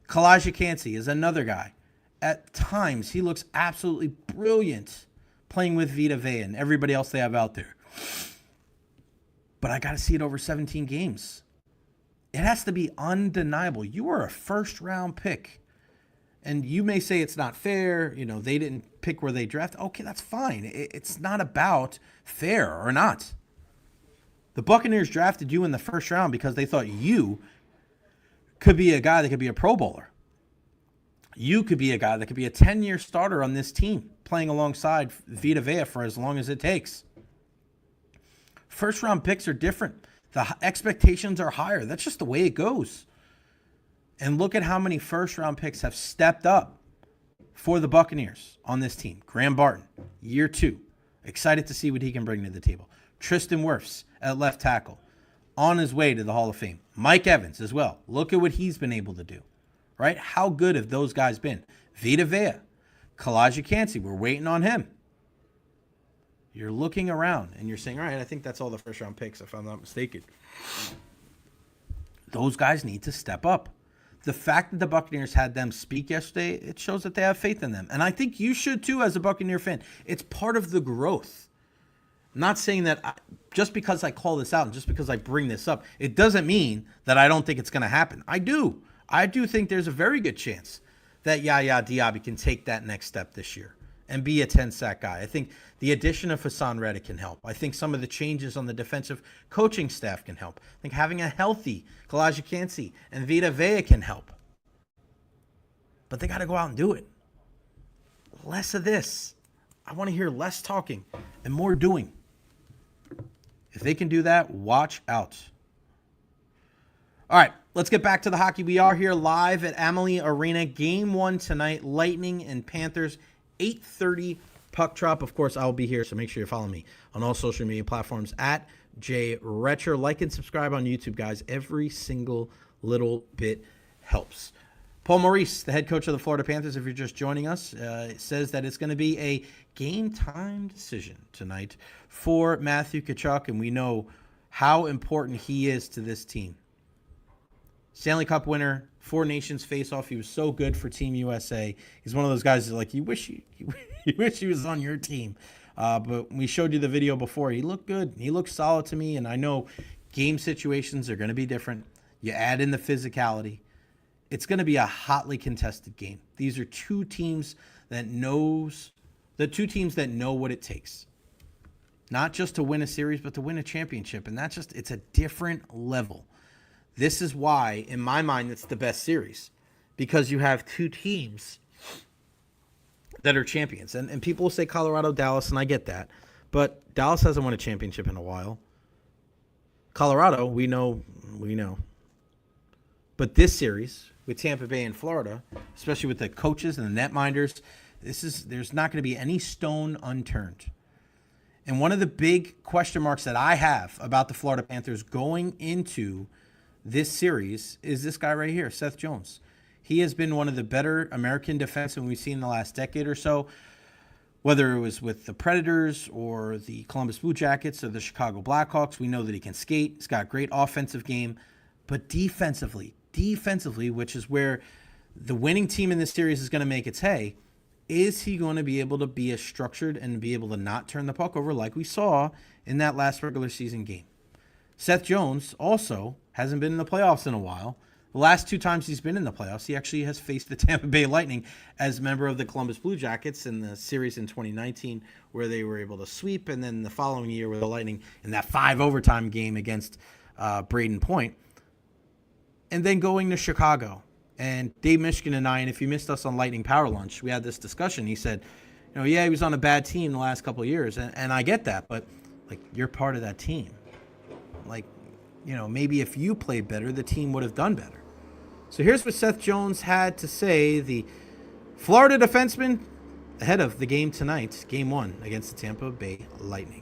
Kalijah Kancey is another guy. At times, he looks absolutely brilliant playing with Vita Vea and everybody else they have out there. But I got to see it over 17 games. It has to be undeniable. You are a first-round pick. And you may say it's not fair. You know, they didn't pick where they drafted. Okay, that's fine. It's not about fair or not. The Buccaneers drafted you in the first round because they thought you could be a guy that could be a Pro Bowler. You could be a guy that could be a 10-year starter on this team, playing alongside Vita Vea for as long as it takes. First-round picks are different. The expectations are higher. That's just the way it goes. And look at how many first-round picks have stepped up for the Buccaneers on this team. Graham Barton, year 2. Excited to see what he can bring to the table. Tristan Wirfs at left tackle, on his way to the Hall of Fame. Mike Evans as well. Look at what he's been able to do, right? How good have those guys been? Vita Vea, Kalijah Kancey, we're waiting on him. You're looking around and you're saying, all right, I think that's all the first-round picks, if I'm not mistaken. Those guys need to step up. The fact that the Buccaneers had them speak yesterday, it shows that they have faith in them. And I think you should too as a Buccaneer fan. It's part of the growth. I'm not saying that just because I call this out and just because I bring this up, it doesn't mean that I don't think it's going to happen. I do. I do think there's a very good chance that YaYa Diaby can take that next step this year and be a 10-sack guy. I think the addition of Hassan Reddick can help. I think some of the changes on the defensive coaching staff can help. I think having a healthy Kalijah Kancey and Vita Vea can help. But they got to go out and do it. Less of this. I want to hear less talking and more doing. If they can do that, watch out. All right, let's get back to the hockey. We are here live at Amalie Arena. Game 1 tonight, Lightning and Panthers, 8:30 puck drop. Of course, I'll be here, so make sure you follow me on all social media platforms at Recher. Like and subscribe on YouTube, guys. Every single little bit helps. Paul Maurice, the head coach of the Florida Panthers, if you're just joining us, says that it's going to be a game-time decision tonight for Matthew Kachchuck, and we know how important he is to this team. Stanley Cup winner, 4 Nations face-off. He was so good for Team USA. He's one of those guys that, like, you wish he was on your team. But we showed you the video before. He looked good. He looked solid to me, and I know game situations are going to be different. You add in the physicality. It's going to be a hotly contested game. These are two teams that know what it takes. Not just to win a series, but to win a championship. And it's a different level. This is why, in my mind, it's the best series. Because you have two teams that are champions. And people will say Colorado, Dallas, and I get that. But Dallas hasn't won a championship in a while. Colorado, we know. But this series, with Tampa Bay and Florida, especially with the coaches and the netminders, there's not going to be any stone unturned. And one of the big question marks that I have about the Florida Panthers going into this series is this guy right here, Seth Jones. He has been one of the better American defensemen we've seen in the last decade or so, whether it was with the Predators or the Columbus Blue Jackets or the Chicago Blackhawks. We know that he can skate. He's got a great offensive game. But defensively, which is where the winning team in this series is going to make its hay, is he going to be able to be as structured and be able to not turn the puck over like we saw in that last regular season game? Seth Jones also hasn't been in the playoffs in a while. The last 2 times he's been in the playoffs, he actually has faced the Tampa Bay Lightning as a member of the Columbus Blue Jackets in the series in 2019 where they were able to sweep, and then the following year with the Lightning in that 5 overtime game against Braden Point. And then going to Chicago. And Dave Mishkin and I, and if you missed us on Lightning Power Lunch, we had this discussion. He said, he was on a bad team the last couple of years. And I get that, but, you're part of that team. Maybe if you played better, the team would have done better. So here's what Seth Jones had to say, the Florida defenseman, ahead of the game tonight, Game 1 against the Tampa Bay Lightning.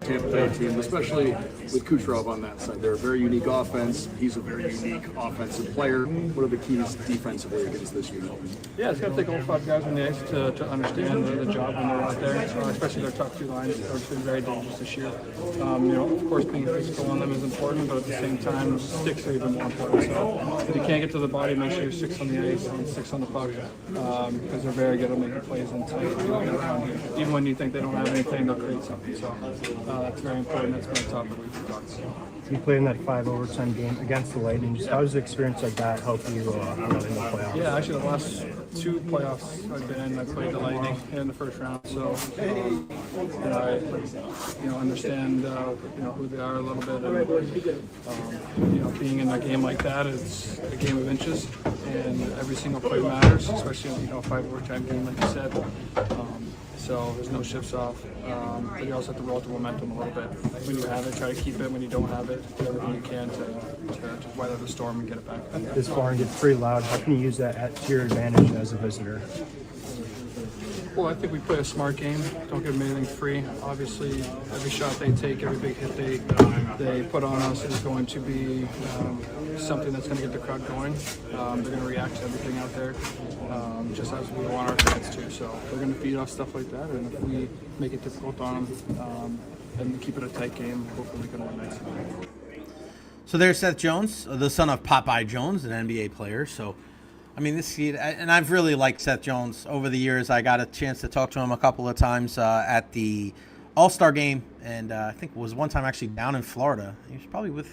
Tampa Bay team, especially with Trop on that side. They're a very unique offense. He's a very unique offensive player. What are the keys defensively against this unit? Yeah, it's going to take all 5 guys on the ice to understand the job when they're out there, especially their top 2 lines. It's been very dangerous this year. Of course, being physical on them is important, but at the same time, sticks are even more important. So if you can't get to the body, make sure you're 6 on the ice and 6 on the puck, because they're very good at making plays inside. Even when you think they don't have anything, they'll create something. So that's very important. That's been the top of the week for Bucs. You played in that 5 overtime game against the Lightning. Just how does an experience like that help you in the playoffs? Yeah, actually the last 2 playoffs I've been in, I played the Lightning in the first round. So I understand who they are a little bit, and being in a game like that, it's a game of inches, and every single play matters, especially a 5 overtime game like you said. So there's no shifts off, but you also have to roll the momentum a little bit. When you have it, try to keep it. When you don't have it, do everything you can to just weather the storm and get it back. This Florida gets pretty loud. How can you use that to your advantage as a visitor? Well, I think we play a smart game. Don't give them anything free. Obviously, every shot they take, every big hit they put on us is going to be something that's going to get the crowd going. They're going to react to everything out there, just as we want our fans to. So they're going to feed off stuff like that, and if we make it difficult on them and keep it a tight game, hopefully we can win next time. So there's Seth Jones, the son of Popeye Jones, an NBA player. So, I mean, and I've really liked Seth Jones over the years. I got a chance to talk to him a couple of times at the All-Star game, and I think it was one time actually down in Florida. He was probably with,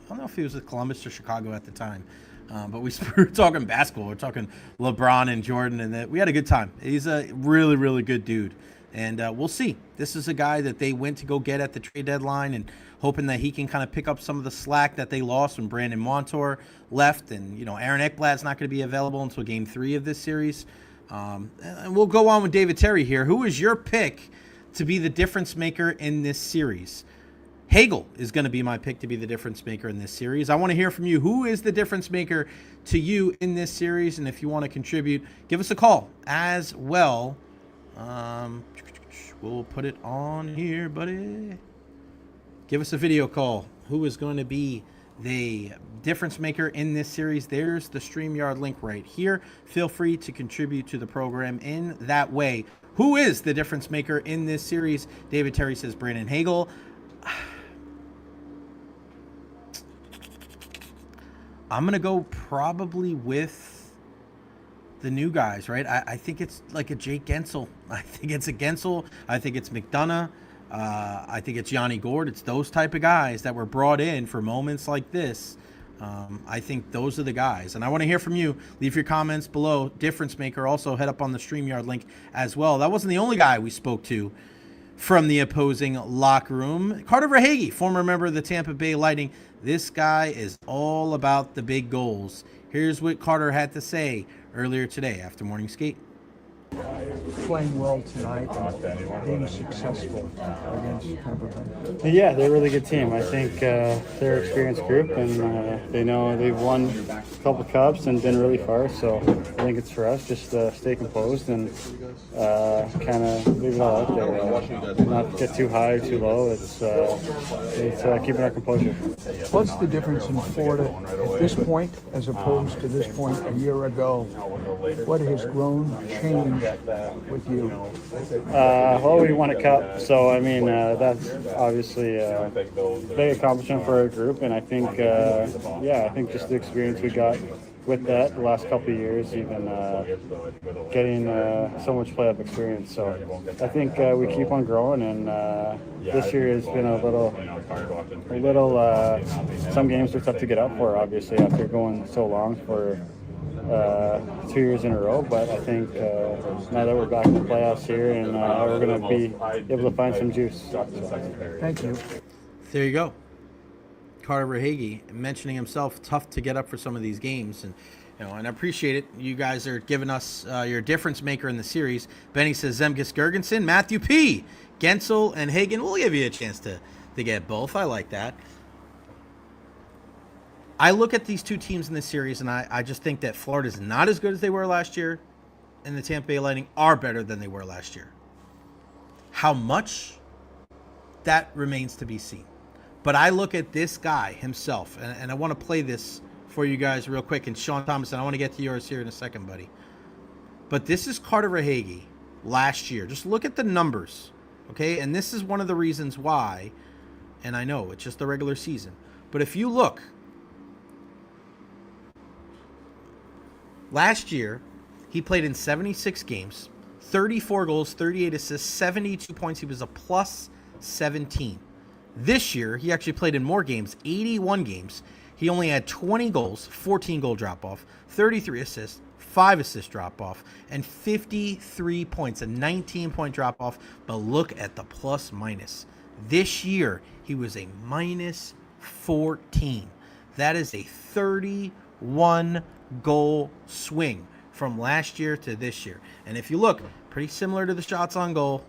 I don't know if he was with Columbus or Chicago at the time, but we were talking basketball. We're talking LeBron and Jordan, and we had a good time. He's a really, really good dude, and we'll see. This is a guy that they went to go get at the trade deadline, and hoping that he can kind of pick up some of the slack that they lost when Brandon Montour left. And, Aaron Ekblad's not going to be available until Game 3 of this series. And we'll go on with David Terry here. Who is your pick to be the difference maker in this series? Hagel is going to be my pick to be the difference maker in this series. I want to hear from you. Who is the difference maker to you in this series? And if you want to contribute, give us a call as well. We'll put it on here, buddy. Give us a video call. Who is going to be the difference maker in this series? There's the StreamYard link right here. Feel free to contribute to the program in that way. Who is the difference maker in this series? David Terry says Brandon Hagel. I'm going to go probably with the new guys, right? I think it's like a Jake Gensel. I think it's a Gensel. I think it's McDonough. I think it's Yanni Gourde. It's those type of guys that were brought in for moments like this. I think those are the guys. And I want to hear from you. Leave your comments below. Difference maker. Also, head up on the StreamYard link as well. That wasn't the only guy we spoke to from the opposing locker room. Carter Verhaeghe, former member of the Tampa Bay Lightning. This guy is all about the big goals. Here's what Carter had to say earlier today after morning skate. Playing well tonight and being successful against Tampa Bay. Yeah, they're a really good team. I think they're an experienced group, and they know they've won a couple cups and been really far. So I think it's for us just to stay composed and kind of leave it all out there. Not get too high or too low. It's keeping our composure. What's the difference in Florida at this point as opposed to this point a year ago? What has grown, changed with you? Well, we won a cup, so I mean that's obviously a big accomplishment for our group, and I think I think just the experience we got with that the last couple of years, even getting so much playoff experience. So I think we keep on growing, and this year has been a little. Some games are tough to get up for, obviously, after going so long for 2 years in a row, but I think now that we're back in the playoffs here, and we're going to be able to find some juice. Thank you. There you go. Carter Verhaeghe mentioning himself, tough to get up for some of these games, and and I appreciate it. You guys are giving us your difference maker in the series. Benny says Zemgus Girgensson, Matthew P, Gensel, and Hagen. We'll give you a chance to get both. I like that. I look at these two teams in this series, and I just think that Florida's not as good as they were last year, and the Tampa Bay Lightning are better than they were last year. How much? That remains to be seen. But I look at this guy himself, and I want to play this for you guys real quick. And Sean Thomason, I want to get to yours here in a second, buddy. But this is Carter Verhaeghe last year. Just look at the numbers, okay? And this is one of the reasons why, and I know it's just the regular season, but if you look, last year, he played in 76 games, 34 goals, 38 assists, 72 points. He was a plus 17. This year, he actually played in more games, 81 games. He only had 20 goals, 14 goal drop-off, 33 assists, 5 assist drop-off, and 53 points, a 19-point drop-off. But look at the plus-minus. This year, he was a minus 14. That is a 31-goal swing from last year to this year. And if you look, pretty similar to the shots on goal,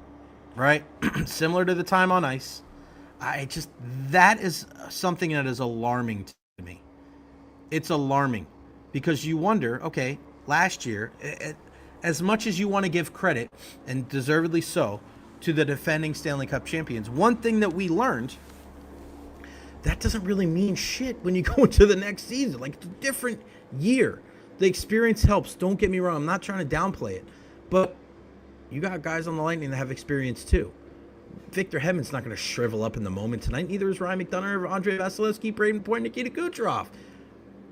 right? Similar to the time on ice. That is something that is alarming to me. It's alarming because you wonder, okay, last year, as much as you want to give credit, and deservedly so, to the defending Stanley Cup champions, one thing that we learned, that doesn't really mean shit when you go into the next season. Like, it's a different year. The experience helps. Don't get me wrong. I'm not trying to downplay it. But you got guys on the Lightning that have experience too. Victor Hedman's not going to shrivel up in the moment tonight. Neither is Ryan McDonough or Andrei Vasilevsky, Braden Point, Nikita Kucherov.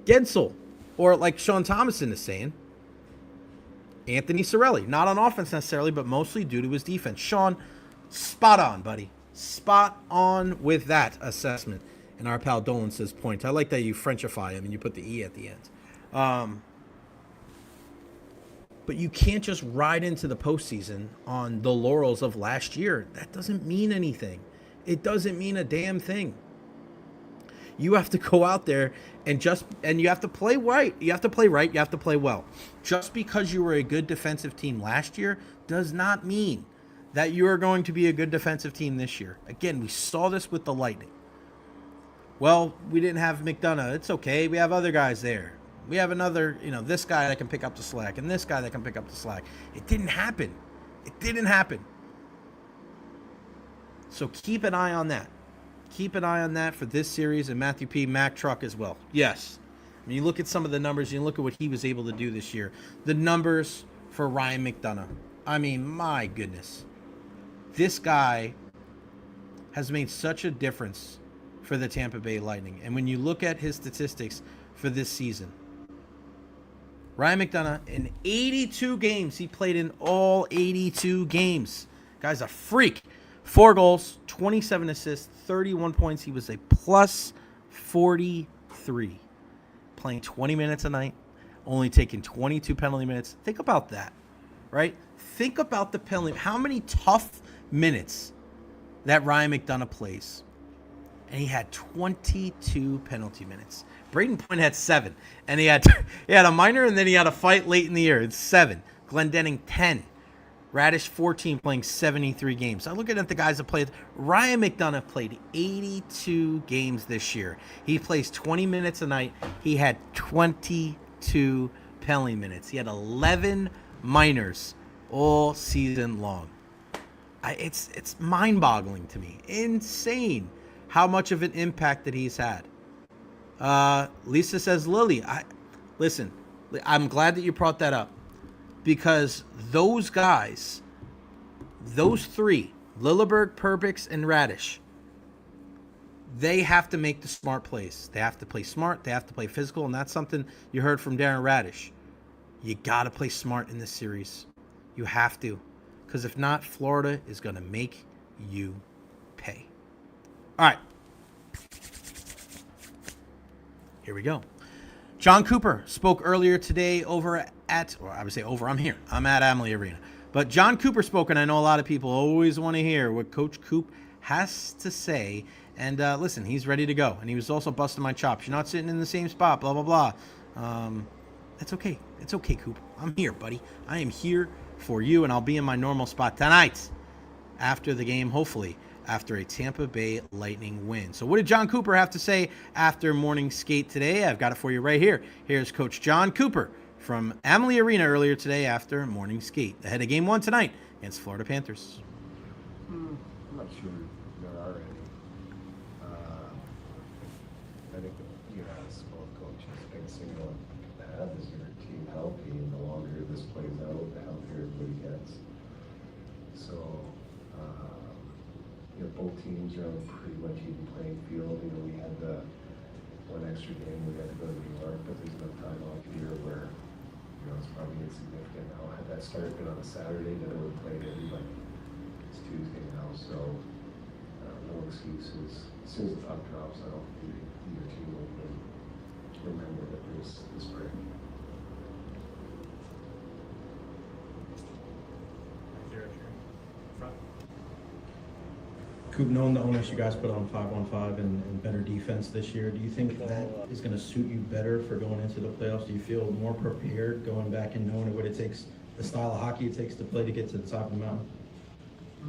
Gensel, or like Sean Thomason is saying, Anthony Cirelli. Not on offense necessarily, but mostly due to his defense. Sean, spot on, buddy. Spot on with that assessment. And our pal Dolan says point. I like that you Frenchify him and you put the E at the end. But you can't just ride into the postseason on the laurels of last year. That doesn't mean anything. It doesn't mean a damn thing. You have to go out there and you have to play right. You have to play right. You have to play well. Just because you were a good defensive team last year does not mean that you are going to be a good defensive team this year. Again, we saw this with the Lightning. Well, we didn't have McDonough. It's okay. We have other guys there. We have another, this guy that can pick up the slack and this guy that can pick up the slack. It didn't happen. It didn't happen. So keep an eye on that. Keep an eye on that for this series, and Matthew P. Mack Truck as well. Yes. When you look at some of the numbers, you look at what he was able to do this year. The numbers for Ryan McDonough. I mean, my goodness. This guy has made such a difference for the Tampa Bay Lightning. And when you look at his statistics for this season, Ryan McDonough, in 82 games, he played in all 82 games. Guy's a freak. 4 goals, 27 assists, 31 points. He was a plus 43. Playing 20 minutes a night, only taking 22 penalty minutes. Think about that, right? Think about the penalty. How many tough minutes that Ryan McDonough plays? And he had 22 penalty minutes. Braden Point had 7. And he had a minor, and then he had a fight late in the year. It's 7. Glendening, 10. Radish, 14, playing 73 games. I look at the guys that played. Ryan McDonough played 82 games this year. He plays 20 minutes a night. He had 22 penalty minutes. He had 11 minors all season long. It's mind-boggling to me. Insane how much of an impact that he's had. Lisa says, Lily, listen, I'm glad that you brought that up, because those guys, those 3, Lilleberg, Perbix, and Radish, they have to make the smart plays. They have to play smart. They have to play physical, and that's something you heard from Darren Radish. You got to play smart in this series. You have to, because if not, Florida is going to make you pay. All right. Here we go. Jon Cooper spoke earlier today over at, or I would say over, I'm here. I'm at Amalie Arena. But Jon Cooper spoke, and I know a lot of people always want to hear what Coach Coop has to say. And listen, he's ready to go. And he was also busting my chops. You're not sitting in the same spot, blah, blah, blah. That's okay. It's okay, Coop. I'm here, buddy. I am here for you, and I'll be in my normal spot tonight after the game, hopefully, after a Tampa Bay Lightning win. So what did Jon Cooper have to say after morning skate today? I've got it for you right here. Here's Coach Jon Cooper from Amalie Arena earlier today after morning skate, ahead of Game 1 tonight against Florida Panthers. I'm not sure there are any. I think you ask both coaches, the biggest thing you want to have is your team healthy, and the longer this plays out, the healthier everybody gets. So, both teams are on pretty much even playing field. We had the one extra game we had to go to New York, but there's enough time off here where, it's probably insignificant now. Had that start been on a Saturday, then it would have played everybody. It's Tuesday now, so no excuses. As soon as the puck drops, I don't think either team will remember that there's this break. Coop, knowing the onus you guys put on 5-on-5 and better defense this year, do you think that is going to suit you better for going into the playoffs? Do you feel more prepared going back and knowing what it takes, the style of hockey it takes to play to get to the top of the mountain? I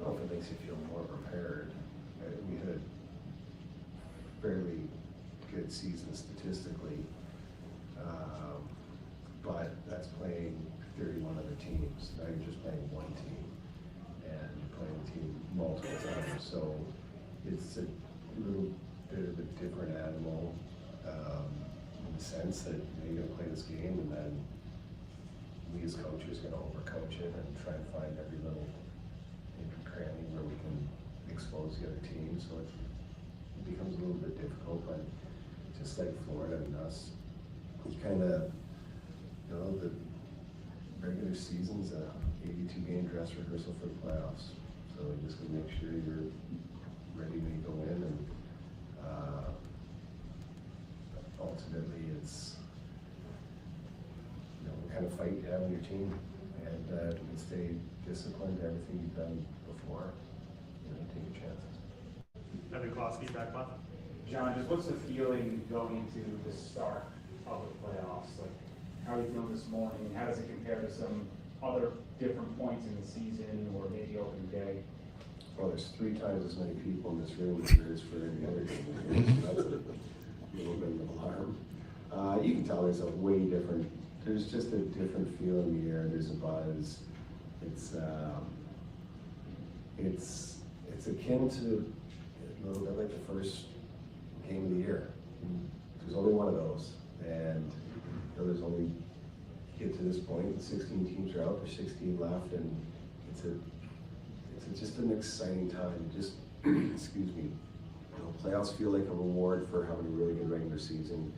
don't know if it makes you feel more prepared. We had a fairly good season statistically, but that's playing 31 other teams. Now you're just playing one team. And playing the team multiple times, so it's a little bit of a different animal in the sense that you're going to play this game, and then we as coaches are going to overcoach it and try and find every little cranny where we can expose the other team. So it becomes a little bit difficult, but just like Florida and us, we kind of, the regular season's a 82-game dress rehearsal for the playoffs. So you just gotta make sure you're ready when you go in, and ultimately it's what kind of fight you have on your team, and if you can stay disciplined to everything you've done before, take your chances. Evan Klosky, back left. John, just what's the feeling going into the start of the playoffs? Like, how are you feeling this morning? How does it compare to some other different points in the season or maybe opening day? Well, there's 3 times as many people in this room as there is for any other game. So that's a little bit of an alarm. You can tell there's a way different, there's just a different feel in the air. There's a buzz. It's akin to a little bit like the first game of the year. There's only one of those, and there's only get to this point, 16 teams are out, there's 16 left, and it's just an exciting time. Just excuse me, playoffs feel like a reward for having a really good regular season,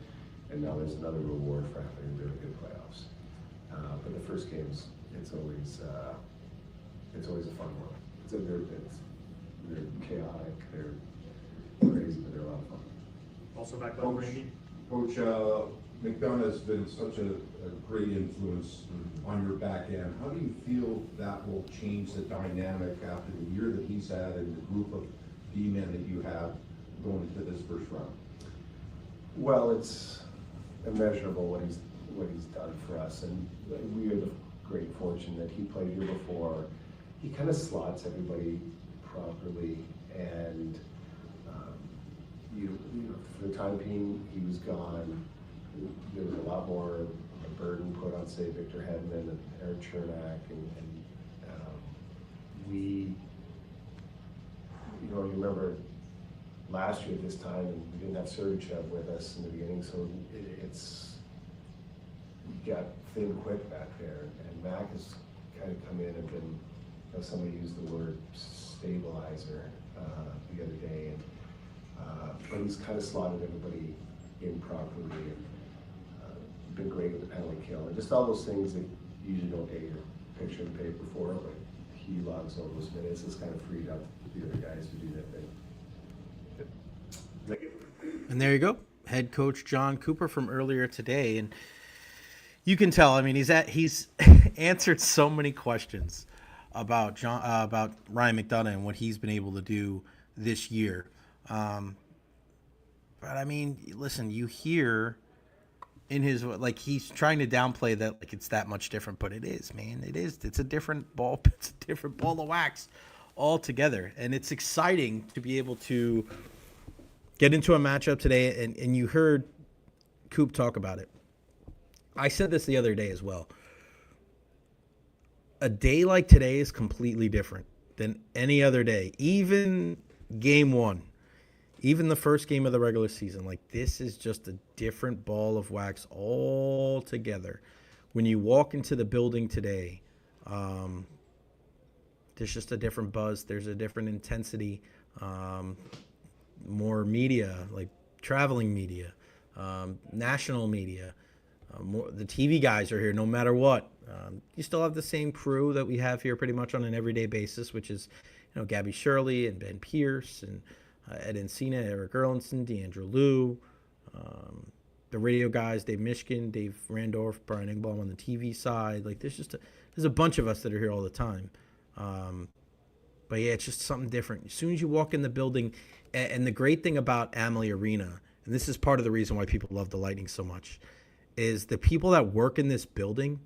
and now there's another reward for having a really good playoffs. But the first games, it's always a fun one. They're chaotic, they're crazy, but they're a lot of fun. Also back left, Randy. Coach, McDonough has been such a great influence on your back end. How do you feel that will change the dynamic after the year that he's had and the group of D-men that you have going into this first round? Well, it's immeasurable what he's done for us, and we are the great fortune that he played here before. He kind of slots everybody properly, and for the time being he was gone, there was a lot more of a burden put on, say, Victor Hedman and Eric Chernak, and we, you remember last year at this time, and we didn't have Sergachev with us in the beginning, so we got thin quick back there, and Mac has kind of come in and been, somebody used the word stabilizer the other day, and but he's kind of slotted everybody in properly, and been great with the penalty kill, and just all those things that you usually don't get your picture in paper for, but he logs all those minutes. It's kind of freed up the other guys to do that thing. And there you go, head coach Jon Cooper from earlier today, and you can tell. I mean, he's answered so many questions about Ryan McDonough and what he's been able to do this year. But I mean, listen, you hear in his, like, he's trying to downplay that, like, it's that much different, but it is, man. It is. It's a different ball. It's a different ball of wax all together. And it's exciting to be able to get into a matchup today. And you heard Coop talk about it. I said this the other day as well. A day like today is completely different than any other day. Even game one, even the first game of the regular season, like this is just a different ball of wax altogether. When you walk into the building today, there's just a different buzz. There's a different intensity, more media, like traveling media, national media. The TV guys are here no matter what. You still have the same crew that we have here pretty much on an everyday basis, which is, Gabby Shirley and Ben Pierce and Ed Encina, Eric Erlinson, D'Andrew Liu, the radio guys, Dave Mishkin, Dave Randorf, Brian Engblom on the TV side. Like there's a bunch of us that are here all the time. But yeah, it's just something different. As soon as you walk in the building, and the great thing about Amalie Arena, and this is part of the reason why people love the Lightning so much, is the people that work in this building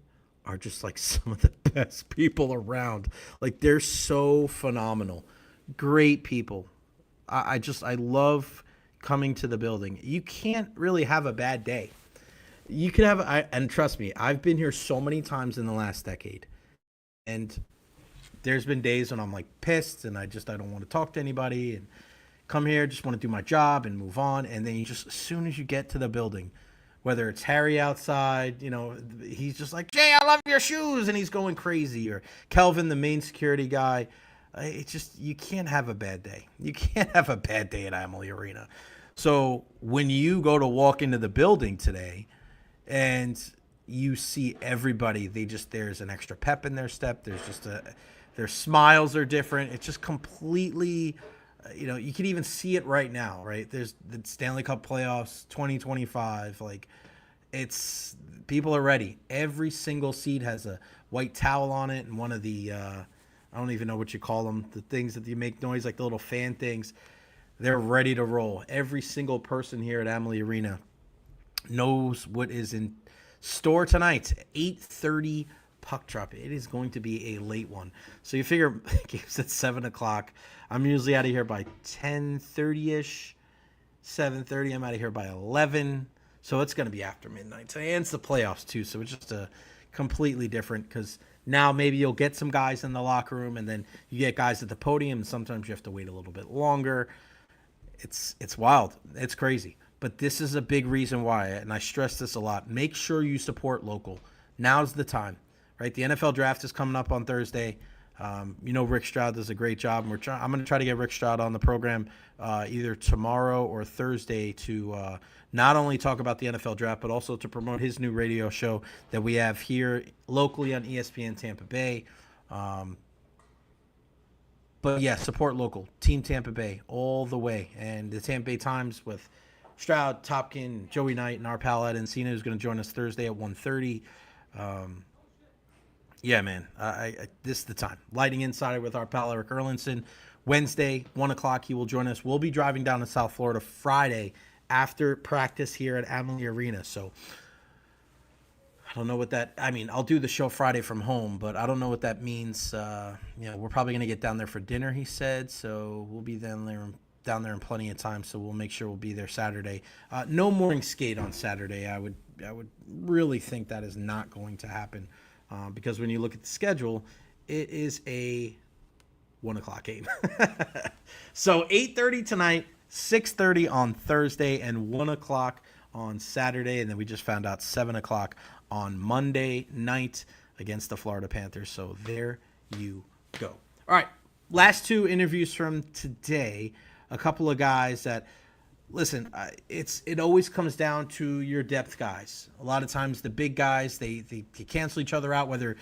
are just like some of the best people around. Like they're so phenomenal. Great people. I love coming to the building. You can't really have a bad day. You could have, and trust me, I've been here so many times in the last decade. And there's been days when I'm like pissed and I don't want to talk to anybody and come here, just want to do my job and move on. And then as soon as you get to the building, whether it's Harry outside, he's just like, Jay, I love your shoes. And he's going crazy. Or Kelvin, the main security guy. It's just, you can't have a bad day. You can't have a bad day at Amalie Arena. So when you go to walk into the building today and you see everybody, there's an extra pep in their step. There's just their smiles are different. It's just completely, you can even see it right now, right? There's the Stanley Cup playoffs 2025. Like it's, people are ready. Every single seat has a white towel on it and one of the, I don't even know what you call them, the things that you make noise, like the little fan things. They're ready to roll. Every single person here at Amalie Arena knows what is in store tonight. 8:30 puck drop. It is going to be a late one. So you figure game's at 7 o'clock. I'm usually out of here by 10:30-ish, 7:30. I'm out of here by 11. So it's going to be after midnight. And it's the playoffs too. So it's just a completely different, because now maybe you'll get some guys in the locker room and then you get guys at the podium. And sometimes you have to wait a little bit longer. It's wild. It's crazy. But this is a big reason why, and I stress this a lot. Make sure you support local. Now's the time, right? The NFL draft is coming up on Thursday. Rick Stroud does a great job. And I'm going to try to get Rick Stroud on the program either tomorrow or Thursday to not only talk about the NFL draft, but also to promote his new radio show that we have here locally on ESPN Tampa Bay. But yeah, support local. Team Tampa Bay all the way. And the Tampa Bay Times with Stroud, Topkin, Joey Knight, and our pal Ed Encina, who's going to join us Thursday at 1:30. Yeah, man, this is the time. Lighting Insider with our pal Eric Erlinson. Wednesday, 1 o'clock, he will join us. We'll be driving down to South Florida Friday after practice here at Amalie Arena. So I don't know what that, I'll do the show Friday from home, but I don't know what that means. We're probably going to get down there for dinner, he said. So we'll be down there in plenty of time. So we'll make sure we'll be there Saturday. No morning skate on Saturday. I would really think that is not going to happen. Because when you look at the schedule, it is a 1 o'clock game. So 8:30 tonight, 6:30 on Thursday, and 1 o'clock on Saturday. And then we just found out 7 o'clock on Monday night against the Florida Panthers. So there you go. All right, last two interviews from today. A couple of guys that, listen, it always comes down to your depth guys. A lot of times the big guys, they cancel each other out, whether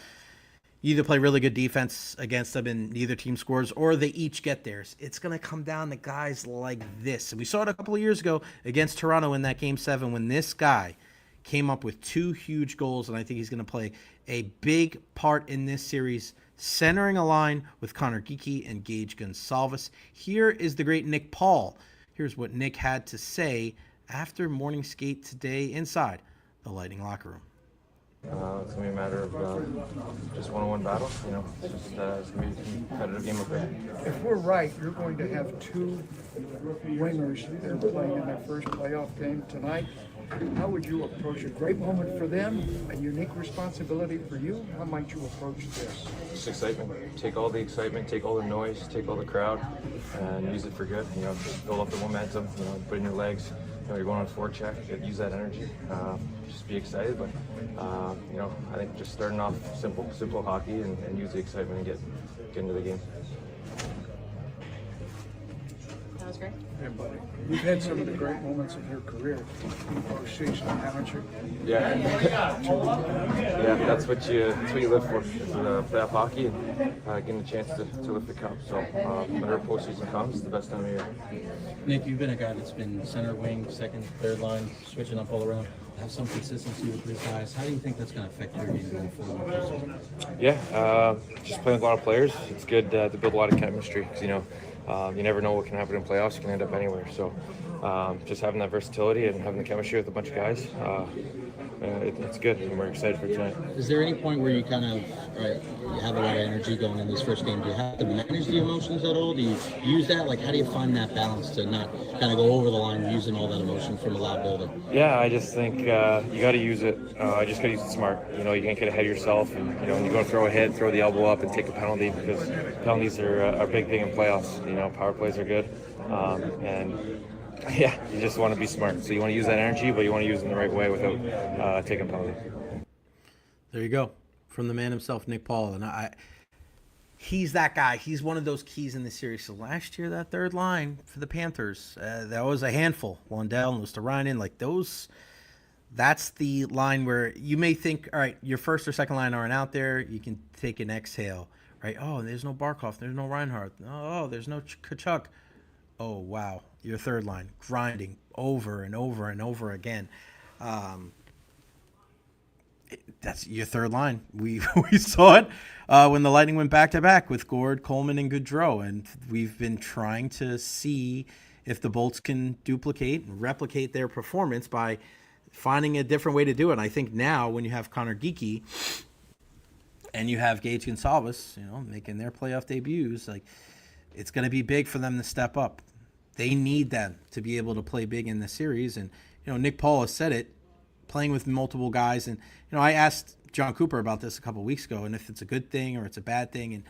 you either play really good defense against them and neither team scores, or they each get theirs. It's going to come down to guys like this. And we saw it a couple of years ago against Toronto in that Game 7 when this guy came up with two huge goals, and I think he's going to play a big part in this series, centering a line with Connor Geekie and Gage Gonsalves. Here is the great Nick Paul. Here's what Nick had to say after morning skate today inside the Lightning locker room. It's going to be a matter of just one-on-one battle. You know, it's going to be a competitive game of it. If we're right, you're going to have two wingers that are playing in their first playoff game tonight. How would you approach a great moment for them, a unique responsibility for you? How might you approach this? Just excitement. Take all the excitement, take all the noise, take all the crowd, and use it for good. You know, just build up the momentum. You know, put in your legs. You know, you're going on a forecheck. Use that energy. Just be excited. But you know, I think just starting off simple hockey and use the excitement and get into the game. That was great. Yeah, buddy. You've had some of the great moments of your career in the postseason, haven't you? Yeah. Yeah, that's what you live for. Playoff hockey and getting a chance to lift the cup. So whenever postseason comes, the best time of year. Nick, you've been a guy that's been center wing, second, third line, switching up all around. Have some consistency with these guys. How do you think that's going to affect your game going forward? Yeah, just playing with a lot of players. It's good to build a lot of chemistry because you never know what can happen in playoffs. You can end up anywhere. So just having that versatility and having the chemistry with a bunch of guys, it's good, and we're excited for tonight. Is there any point where you kind of you have a lot of energy going in this first game? Do you have to manage the emotions at all? Do you use that? Like, how do you find that balance to not kind of go over the line using all that emotion from a loud building? Yeah, I just think you got to use it. You just got to use it smart. You know, you can't get ahead of yourself. And, you know, when you go to throw a hit, throw the elbow up and take a penalty because penalties are a big thing in playoffs. You know, power plays are good. And yeah, you just want to be smart. So you want to use that energy, but you want to use it in the right way without taking a penalty. There you go. From the man himself, Nick Paul. And he's that guy. He's one of those keys in the series. So last year, that third line for the Panthers, that was a handful. Lundell and Luosterainen, like those, that's the line where you may think, all right, your first or second line aren't out there. You can take an exhale, right? Oh, there's no Barkov. There's no Reinhart. Oh, there's no Kachchuck. Oh, wow. Your third line grinding over and over and over again. That's your third line. We saw it when the Lightning went back-to-back with Gord, Coleman, and Gaudreau, and we've been trying to see if the Bolts can duplicate and replicate their performance by finding a different way to do it. And I think now when you have Connor Geekie and you have Gage Gonsalves, you know, making their playoff debuts, like it's going to be big for them to step up. They need them to be able to play big in the series. And, you know, Nick Paul has said it, playing with multiple guys. And, you know, I asked Jon Cooper about this a couple of weeks ago and if it's a good thing or it's a bad thing. And,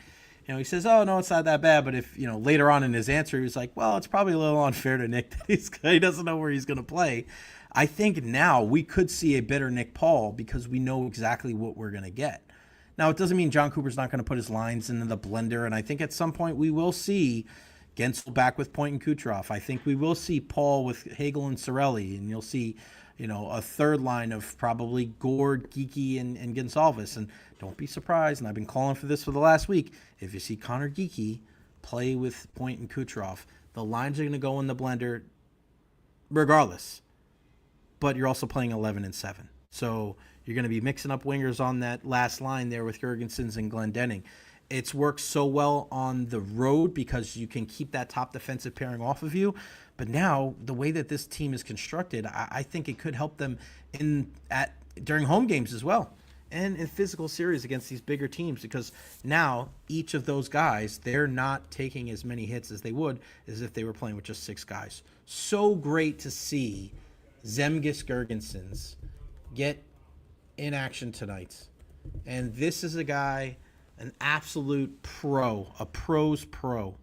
you know, he says, oh, no, it's not that bad. But if, you know, later on in his answer, he was like, well, it's probably a little unfair to Nick that he doesn't know where he's going to play. I think now we could see a better Nick Paul because we know exactly what we're going to get. Now, it doesn't mean Jon Cooper's not going to put his lines into the blender. And I think at some point we will see Gensel back with Point and Kucherov. I think we will see Paul with Hagel and Cirelli, and you'll see, you know, a third line of probably Gord, Geekie, and Gonsalves. And don't be surprised, and I've been calling for this for the last week, if you see Connor Geekie play with Point and Kucherov, the lines are going to go in the blender regardless. But you're also playing 11 and 7. So you're going to be mixing up wingers on that last line there with Jurgensen's and Glendening. It's worked so well on the road because you can keep that top defensive pairing off of you. But now, the way that this team is constructed, I think it could help them during home games as well and in physical series against these bigger teams because now each of those guys, they're not taking as many hits as they would as if they were playing with just 6 guys. So great to see Zemgus Girgensons get in action tonight. And this is a guy, an absolute pro, a pro's pro.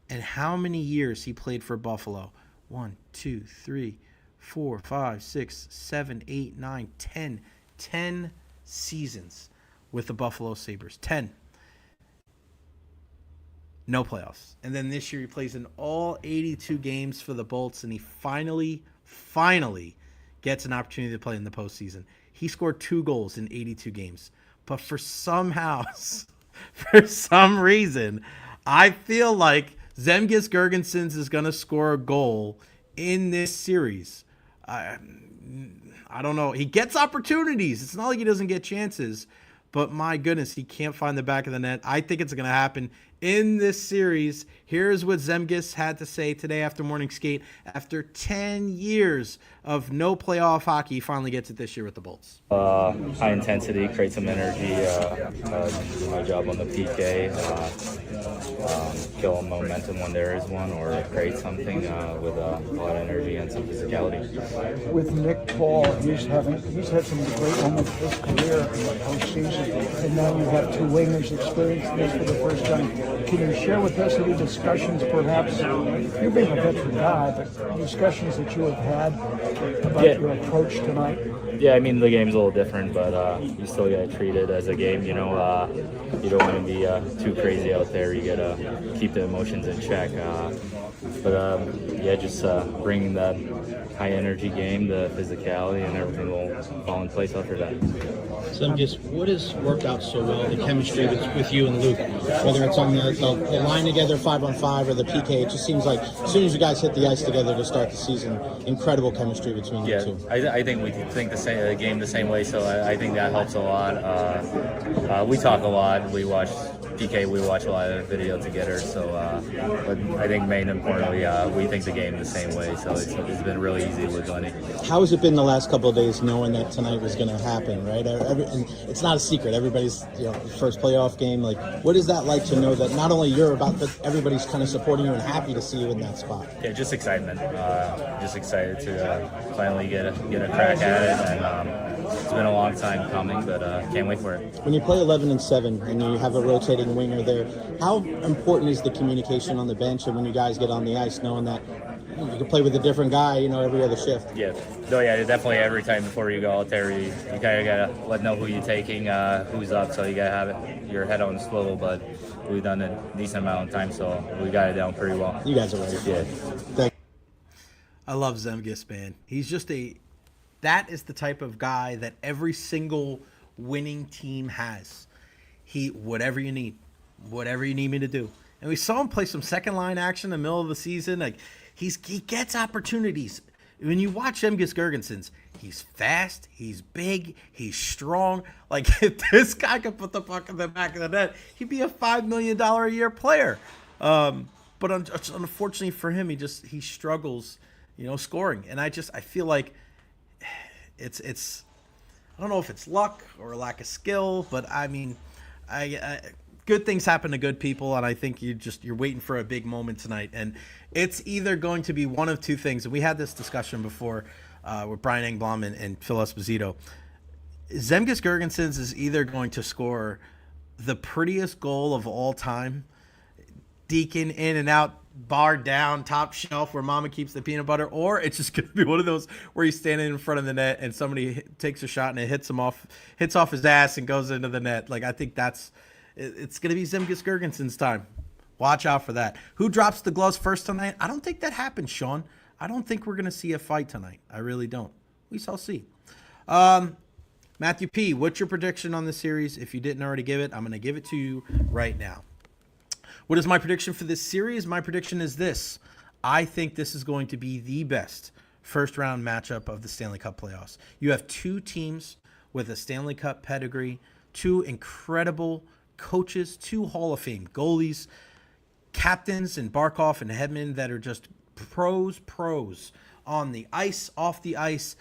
And how many years he played for Buffalo? 1, 2, 3, 4, 5, 6, 7, 8, 9, 10. 10 seasons with the Buffalo Sabres. 10. No playoffs. And then this year he plays in all 82 games for the Bolts, and he finally gets an opportunity to play in the postseason. He scored 2 goals in 82 games. But for some reason, I feel like Zemgus Girgensons is going to score a goal in this series. I don't know. He gets opportunities. It's not like he doesn't get chances. but my goodness, he can't find the back of the net. I think it's going to happen in this series. Here's what Zemgus had to say today after morning skate. After 10 years of no playoff hockey, he finally gets it this year with the Bolts. High intensity, create some energy, do my job on the PK, kill momentum when there is one, or create something with a lot of energy and some physicality. With Nick Paul, he's had some great moments in his career in the postseason, and now you have two wingers experiencing this for the first time. Can you share with us any discussions, perhaps, you being a veteran guy, but discussions that you have had about your approach tonight? Yeah, I mean, the game's a little different, but you still got to treat it as a game, you know. You don't want to be too crazy out there. You got to keep the emotions in check. Yeah, just bringing that high-energy game, the physicality, and everything will fall in place after that. So just what has worked out so well, the chemistry with you and Luke, whether it's on the line together 5-on-5 or the PK, it just seems like as soon as you guys hit the ice together to start the season, incredible chemistry between you two. I think we think the game the same way, so I think that helps a lot. We talk a lot, we watch PK, we watch a lot of video together, so but I think main importantly, we think the game the same way, so it's been really easy with Lenny. How has it been the last couple of days knowing that tonight was going to happen, right? And it's not a secret. Everybody's first playoff game. Like, what is that like to know that not only you're about, but everybody's kind of supporting you and happy to see you in that spot? Yeah, just excitement. Just excited to finally get a crack at it, and it's been a long time coming, but can't wait for it. When you play 11-7 and you have a rotating winger there, how important is the communication on the bench and when you guys get on the ice, knowing that you can play with a different guy, every other shift? Yeah, definitely every time before you go out there, you kind of got to know who you're taking, who's up, so you got to have your head on the swivel, but we've done a decent amount of time, so we got it down pretty well. You guys are ready. Yeah. I love Zemgus, man. He's just that is the type of guy that every single winning team has. Whatever you need me to do. And we saw him play some second line action in the middle of the season. Like he gets opportunities. When you watch Zemgus Girgensons, he's fast, he's big, he's strong. Like if this guy could put the puck in the back of the net, he'd be a $5 million a year player. But unfortunately for him, he struggles, scoring. And I feel like it's I don't know if it's luck or lack of skill, but I mean, good things happen to good people, and I think you're waiting for a big moment tonight, and it's either going to be one of two things. And we had this discussion before with Brian Engblom and Phil Esposito. Zemgus Girgensons is either going to score the prettiest goal of all time, Deacon in and out, bar down, top shelf where mama keeps the peanut butter, or it's just going to be one of those where he's standing in front of the net and somebody takes a shot and it hits off his ass and goes into the net. Like, I think it's going to be Zemgus Girgensons' time. Watch out for that. Who drops the gloves first tonight? I don't think that happens, Sean. I don't think we're going to see a fight tonight. I really don't. We shall see. Matthew P., what's your prediction on the series? If you didn't already give it, I'm going to give it to you right now. What is my prediction for this series? My prediction is this. I think this is going to be the best first-round matchup of the Stanley Cup playoffs. You have two teams with a Stanley Cup pedigree, two incredible coaches, two Hall of Fame goalies, captains in Barkov and Hedman that are just pros on the ice, off the ice.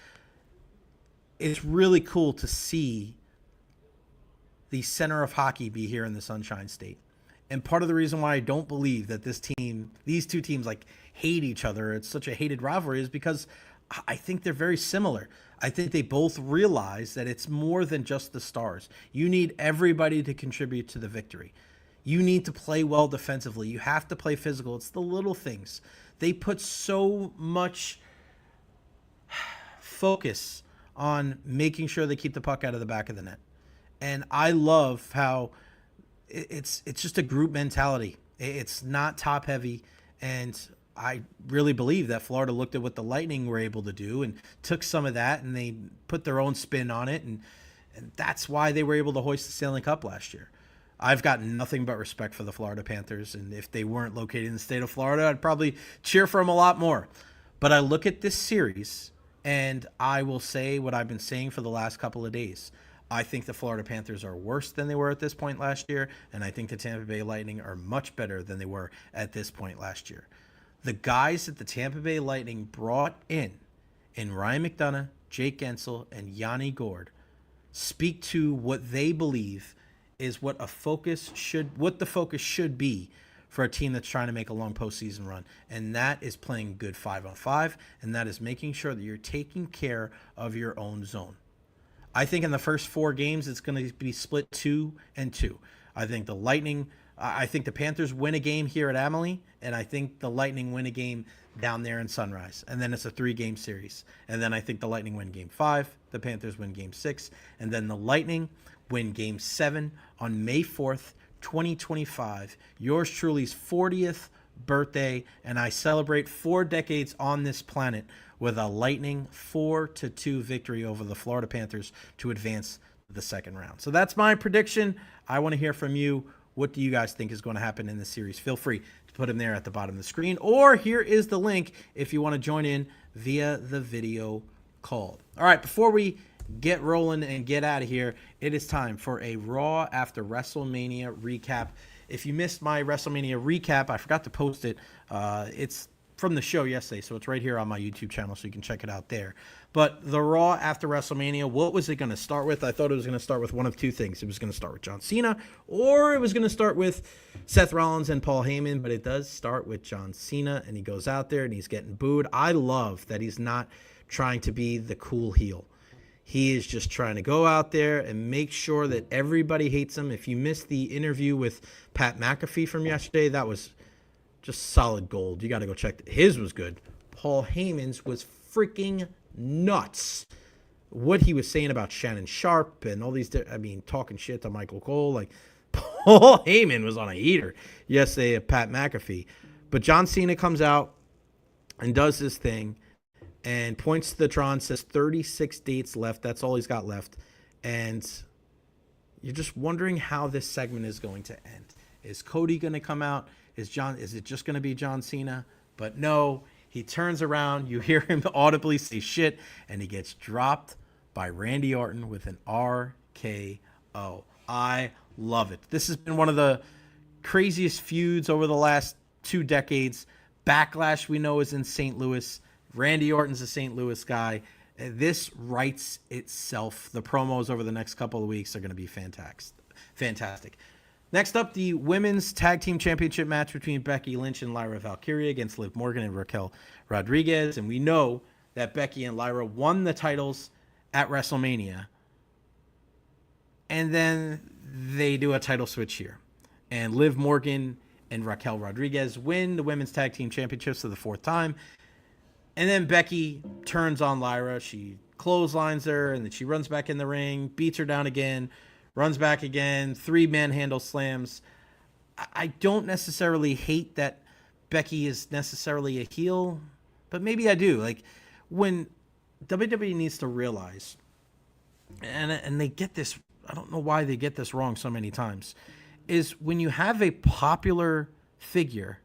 It's really cool to see the center of hockey be here in the Sunshine State. And part of the reason why I don't believe that these two teams like hate each other, it's such a hated rivalry, is because I think they're very similar. I think they both realize that it's more than just the stars. You need everybody to contribute to the victory. You need to play well defensively. You have to play physical. It's the little things. They put so much focus on making sure they keep the puck out of the back of the net. And I love how it's just a group mentality. It's not top heavy. And I really believe that Florida looked at what the Lightning were able to do and took some of that and they put their own spin on it. And that's why they were able to hoist the Stanley Cup last year. I've got nothing but respect for the Florida Panthers. And if they weren't located in the state of Florida, I'd probably cheer for them a lot more. But I look at this series and I will say what I've been saying for the last couple of days. I think the Florida Panthers are worse than they were at this point last year, and I think the Tampa Bay Lightning are much better than they were at this point last year. The guys that the Tampa Bay Lightning brought in Ryan McDonough, Jake Gensel, and Yanni Gourde, speak to what they believe is what the focus should be for a team that's trying to make a long postseason run. And that is playing good 5-on-5, and that is making sure that you're taking care of your own zone. I think in the first 4 games, it's going to be split 2-2. I think the Panthers win a game here at Amalie, and I think the Lightning win a game down there in Sunrise. And then it's a 3-game series. And then I think the Lightning win game 5, the Panthers win game 6, and then the Lightning win game 7 on May 4th, 2025. Yours truly's 40th birthday, and I celebrate 4 decades on this planet with a Lightning 4-2 victory over the Florida Panthers to advance to the second round. So that's my prediction. I want to hear from you. What do you guys think is going to happen in this series? Feel free to put them there at the bottom of the screen, or here is the link if you want to join in via the video call. All right, before we get rolling and get out of here, it is time for a Raw after WrestleMania recap. If you missed my WrestleMania recap, I forgot to post it. It's from the show yesterday, so it's right here on my YouTube channel, so you can check it out there. But the Raw after WrestleMania, what was it going to start with? I thought it was going to start with one of 2 things. It was going to start with John Cena, or it was going to start with Seth Rollins and Paul Heyman, but it does start with John Cena, and he goes out there and he's getting booed. I love that he's not trying to be the cool heel. He is just trying to go out there and make sure that everybody hates him. If you missed the interview with Pat McAfee from yesterday, that was just solid gold. You got to go check. His was good. Paul Heyman's was freaking nuts. What he was saying about Shannon Sharp and all these, talking shit to Michael Cole. Like, Paul Heyman was on a heater yesterday at Pat McAfee. But John Cena comes out and does this thing and points to the Tron, says 36 dates left. That's all he's got left. And you're just wondering how this segment is going to end. Is Cody going to come out? Is it just going to be John Cena? But no, he turns around. You hear him audibly say shit, and he gets dropped by Randy Orton with an RKO. I love it. This has been one of the craziest feuds over the last 2 decades. Backlash, we know, is in St. Louis. Randy Orton's a St. Louis guy. This writes itself. The promos over the next couple of weeks are going to be fantastic. Next up, the Women's Tag Team Championship match between Becky Lynch and Lyra Valkyria against Liv Morgan and Raquel Rodriguez. And we know that Becky and Lyra won the titles at WrestleMania. And then they do a title switch here. And Liv Morgan and Raquel Rodriguez win the Women's Tag Team Championships for the 4th time. And then Becky turns on Lyra. She clotheslines her, and then she runs back in the ring, beats her down again, runs back again, 3 manhandle slams. I don't necessarily hate that Becky is necessarily a heel, but maybe I do. Like, when WWE needs to realize, and they get this, I don't know why they get this wrong so many times, is when you have a popular figure,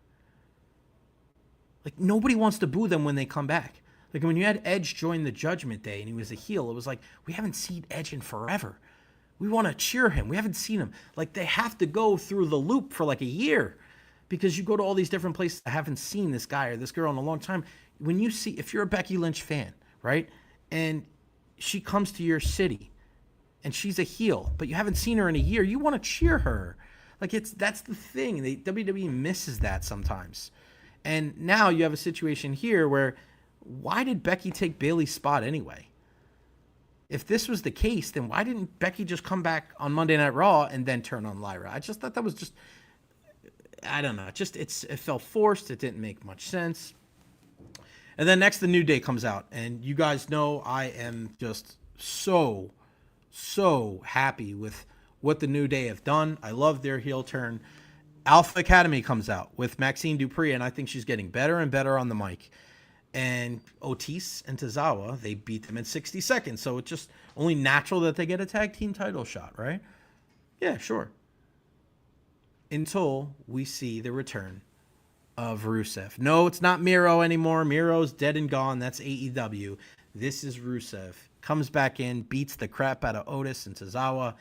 like, nobody wants to boo them when they come back. Like, when you had Edge join the Judgment Day and he was a heel, it was like, we haven't seen Edge in forever. We want to cheer him. We haven't seen him. Like, they have to go through the loop for like a year because you go to all these different places. I haven't seen this guy or this girl in a long time. When you see, if you're a Becky Lynch fan, right, and she comes to your city and she's a heel, but you haven't seen her in a year, you want to cheer her. Like, that's the thing. WWE misses that sometimes. And now you have a situation here where, why did Becky take Bayley's spot anyway? If this was the case, then why didn't Becky just come back on Monday Night Raw and then turn on Lyra? I just thought that was just, I don't know. It felt forced. It didn't make much sense. And then next, the New Day comes out. And you guys know I am just so happy with what the New Day have done. I love their heel turn. Alpha Academy comes out with Maxine Dupree, and I think she's getting better and better on the mic. And Otis and Tozawa, they beat them in 60 seconds. So it's just only natural that they get a tag team title shot, right? Yeah, sure. Until we see the return of Rusev. No, it's not Miro anymore. Miro's dead and gone. That's AEW. This is Rusev comes back in, beats the crap out of Otis and Tozawa,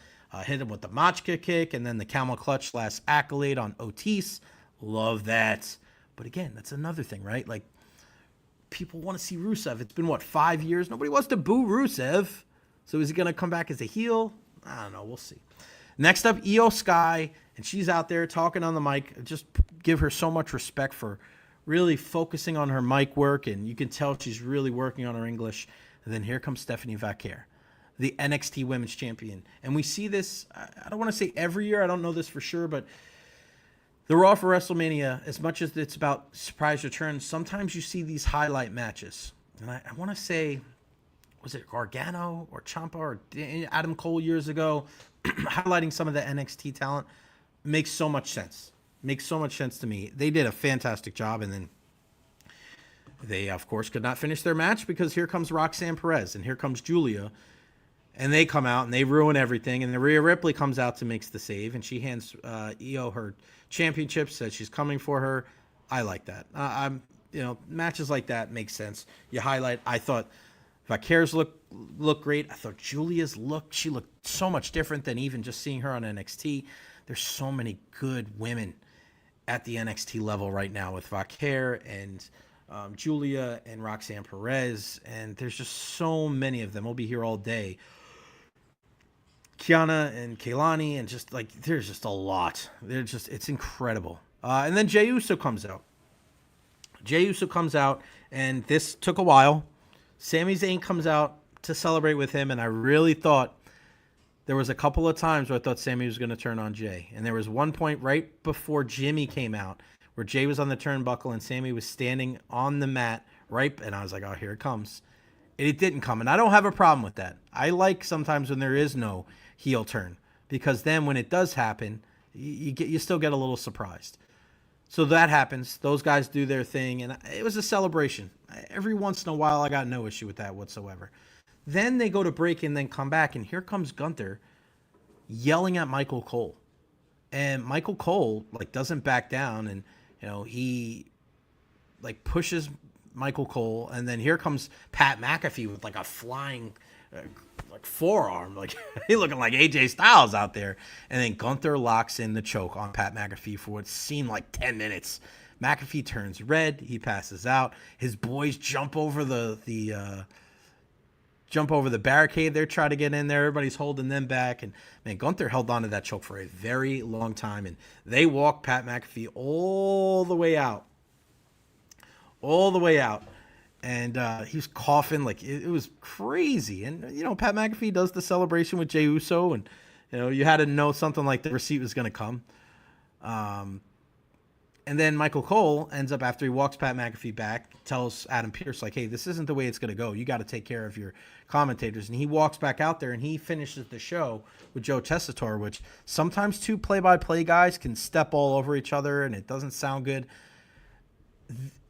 hit him with the Machka kick, and then the camel clutch last accolade on Otis. Love that. But again, that's another thing, right? Like, people want to see Rusev. It's been, 5 years? Nobody wants to boo Rusev. So is he going to come back as a heel? I don't know. We'll see. Next up, Io Sky, and she's out there talking on the mic. Just give her so much respect for really focusing on her mic work, and you can tell she's really working on her English. And then here comes Stephanie Vaquer, the NXT Women's Champion. And we see this, I don't want to say every year, I don't know this for sure, but the Raw for WrestleMania, as much as it's about surprise returns, sometimes you see these highlight matches. And I want to say, was it Gargano or Ciampa or Adam Cole years ago, highlighting some of the NXT talent? Makes so much sense. Makes so much sense to me. They did a fantastic job, and then they, of course, could not finish their match because here comes Roxanne Perez and here comes Julia, and they come out and they ruin everything, and then Rhea Ripley comes out to makes the save, and she hands Io her championship, says she's coming for her. I like that. Matches like that make sense. You highlight. I thought Vaquer's look great. I thought Julia's she looked so much different than even just seeing her on NXT. There's so many good women at the NXT level right now with Vaquer and Julia and Roxanne Perez, and there's just so many of them. We'll be here all day. Kiana and Kaylani, and just like there's just a lot. It's incredible. And then Jey Uso comes out. And this took a while. Sami Zayn comes out to celebrate with him, and I really thought there was a couple of times where I thought Sami was going to turn on Jey. And there was one point right before Jimmy came out where Jey was on the turnbuckle and Sami was standing on the mat, right? And I was like, oh, here it comes. And it didn't come. And I don't have a problem with that. I like sometimes when there is no heel turn, because then when it does happen, you still get a little surprised. So that happens. Those guys do their thing, and it was a celebration. Every once in a while, I got no issue with that whatsoever. Then they go to break and then come back, and here comes Gunther yelling at Michael Cole. And Michael Cole, doesn't back down, and, he, pushes Michael Cole, and then here comes Pat McAfee with, a flying, forearm. He looking like AJ Styles out there. And then Gunther locks in the choke on Pat McAfee for what seemed like 10 minutes. McAfee turns red. He passes out. His boys jump over the barricade. They're trying to get in there. Everybody's holding them back. And, man, Gunther held on to that choke for a very long time. And they walked Pat McAfee all the way out. And he was coughing. It was crazy. And, Pat McAfee does the celebration with Jey Uso. And, you had to know something like the receipt was going to come. And then Michael Cole ends up, after he walks Pat McAfee back, tells Adam Pearce, hey, this isn't the way it's going to go. You got to take care of your commentators. And he walks back out there and he finishes the show with Joe Tessitore, which sometimes two play-by-play guys can step all over each other and it doesn't sound good.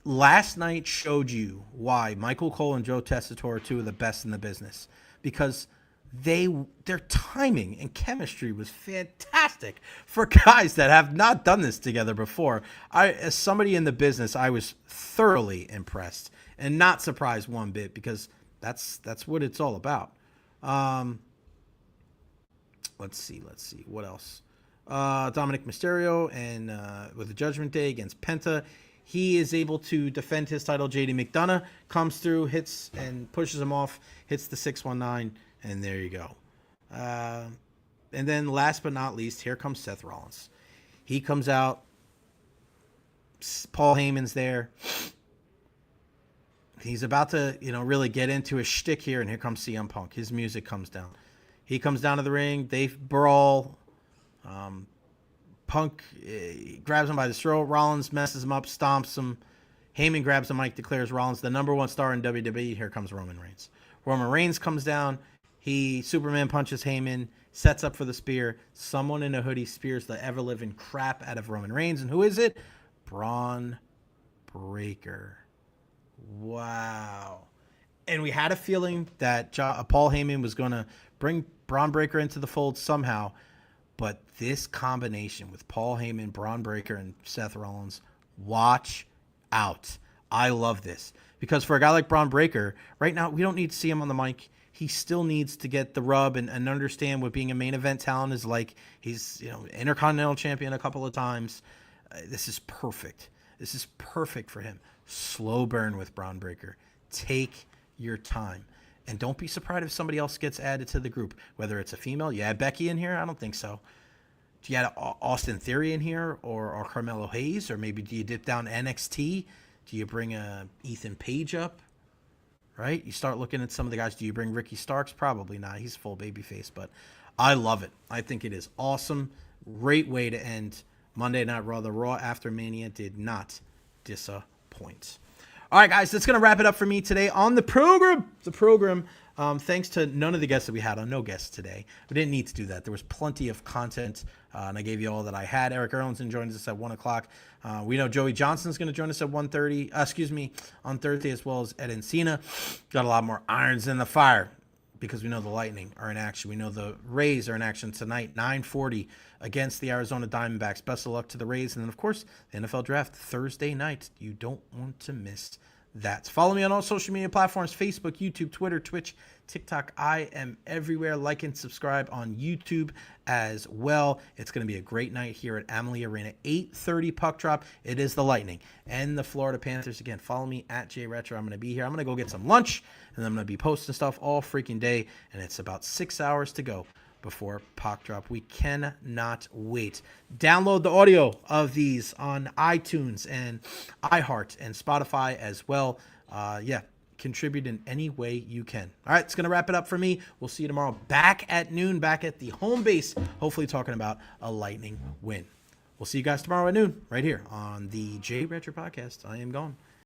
Last night showed you why Michael Cole and Joe Tessitore are two of the best in the business, because their timing and chemistry was fantastic for guys that have not done this together before. As somebody in the business, I was thoroughly impressed and not surprised one bit, because that's what it's all about. Let's see what else. Dominic Mysterio and with the Judgment Day against Penta. He is able to defend his title. JD McDonough comes through, hits and pushes him off, hits the 619, and there you go. And then last but not least, here comes Seth Rollins. He comes out. Paul Heyman's there. He's about to, really get into his shtick here, and here comes CM Punk. His music comes down. He comes down to the ring. They brawl. Punk grabs him by the throat. Rollins messes him up, stomps him. Heyman grabs the mic, declares Rollins the number one star in WWE. Here comes Roman Reigns. Roman Reigns comes down. He Superman punches Heyman, sets up for the spear. Someone in a hoodie spears the ever-living crap out of Roman Reigns. And who is it? Braun Breaker. Wow. And we had a feeling that Paul Heyman was going to bring Braun Breaker into the fold somehow. But this combination with Paul Heyman, Braun Breaker, and Seth Rollins, watch out. I love this. Because for a guy like Braun Breaker, right now, we don't need to see him on the mic. he still needs to get the rub and understand what being a main event talent is like. He's, Intercontinental champion a couple of times. This is perfect. This is perfect for him. Slow burn with Braun Breaker. Take your time. And don't be surprised if somebody else gets added to the group, whether it's a female. You add Becky in here? I don't think so. Do you add Austin Theory in here or Carmelo Hayes? Or maybe do you dip down NXT? Do you bring Ethan Page up? Right? You start looking at some of the guys. Do you bring Ricky Starks? Probably not. He's full babyface. But I love it. I think it is awesome. Great way to end Monday Night Raw. The Raw after Mania did not disappoint. All right, guys, that's going to wrap it up for me today on the program. Thanks to none of the guests that we had on. No guests today. We didn't need to do that. There was plenty of content, and I gave you all that I had. Eric Erlinson joins us at 1 o'clock. We know Joey Johnson's going to join us at 1:30, on Thursday, as well as Ed Encina. Got a lot more irons in the fire because we know the Lightning are in action. We know the Rays are in action tonight, 9:40 against the Arizona Diamondbacks. Best of luck to the Rays. And then, of course, the NFL Draft Thursday night. You don't want to miss that. Follow me on all social media platforms, Facebook, YouTube, Twitter, Twitch, TikTok. I am everywhere. Like and subscribe on YouTube as well. It's going to be a great night here at Amalie Arena. 8:30 puck drop. It is the Lightning and the Florida Panthers. Again, follow me at Recher. I'm going to be here. I'm going to go get some lunch, and then I'm going to be posting stuff all freaking day, and it's about 6 hours to go before puck drop. We cannot wait. Download the audio of these on iTunes and iHeart and Spotify as well. Contribute in any way you can. All right, it's going to wrap it up for me. We'll see you tomorrow back at noon, back at the home base, hopefully talking about a Lightning win. We'll see you guys tomorrow at noon right here on the Recher Podcast. I am gone.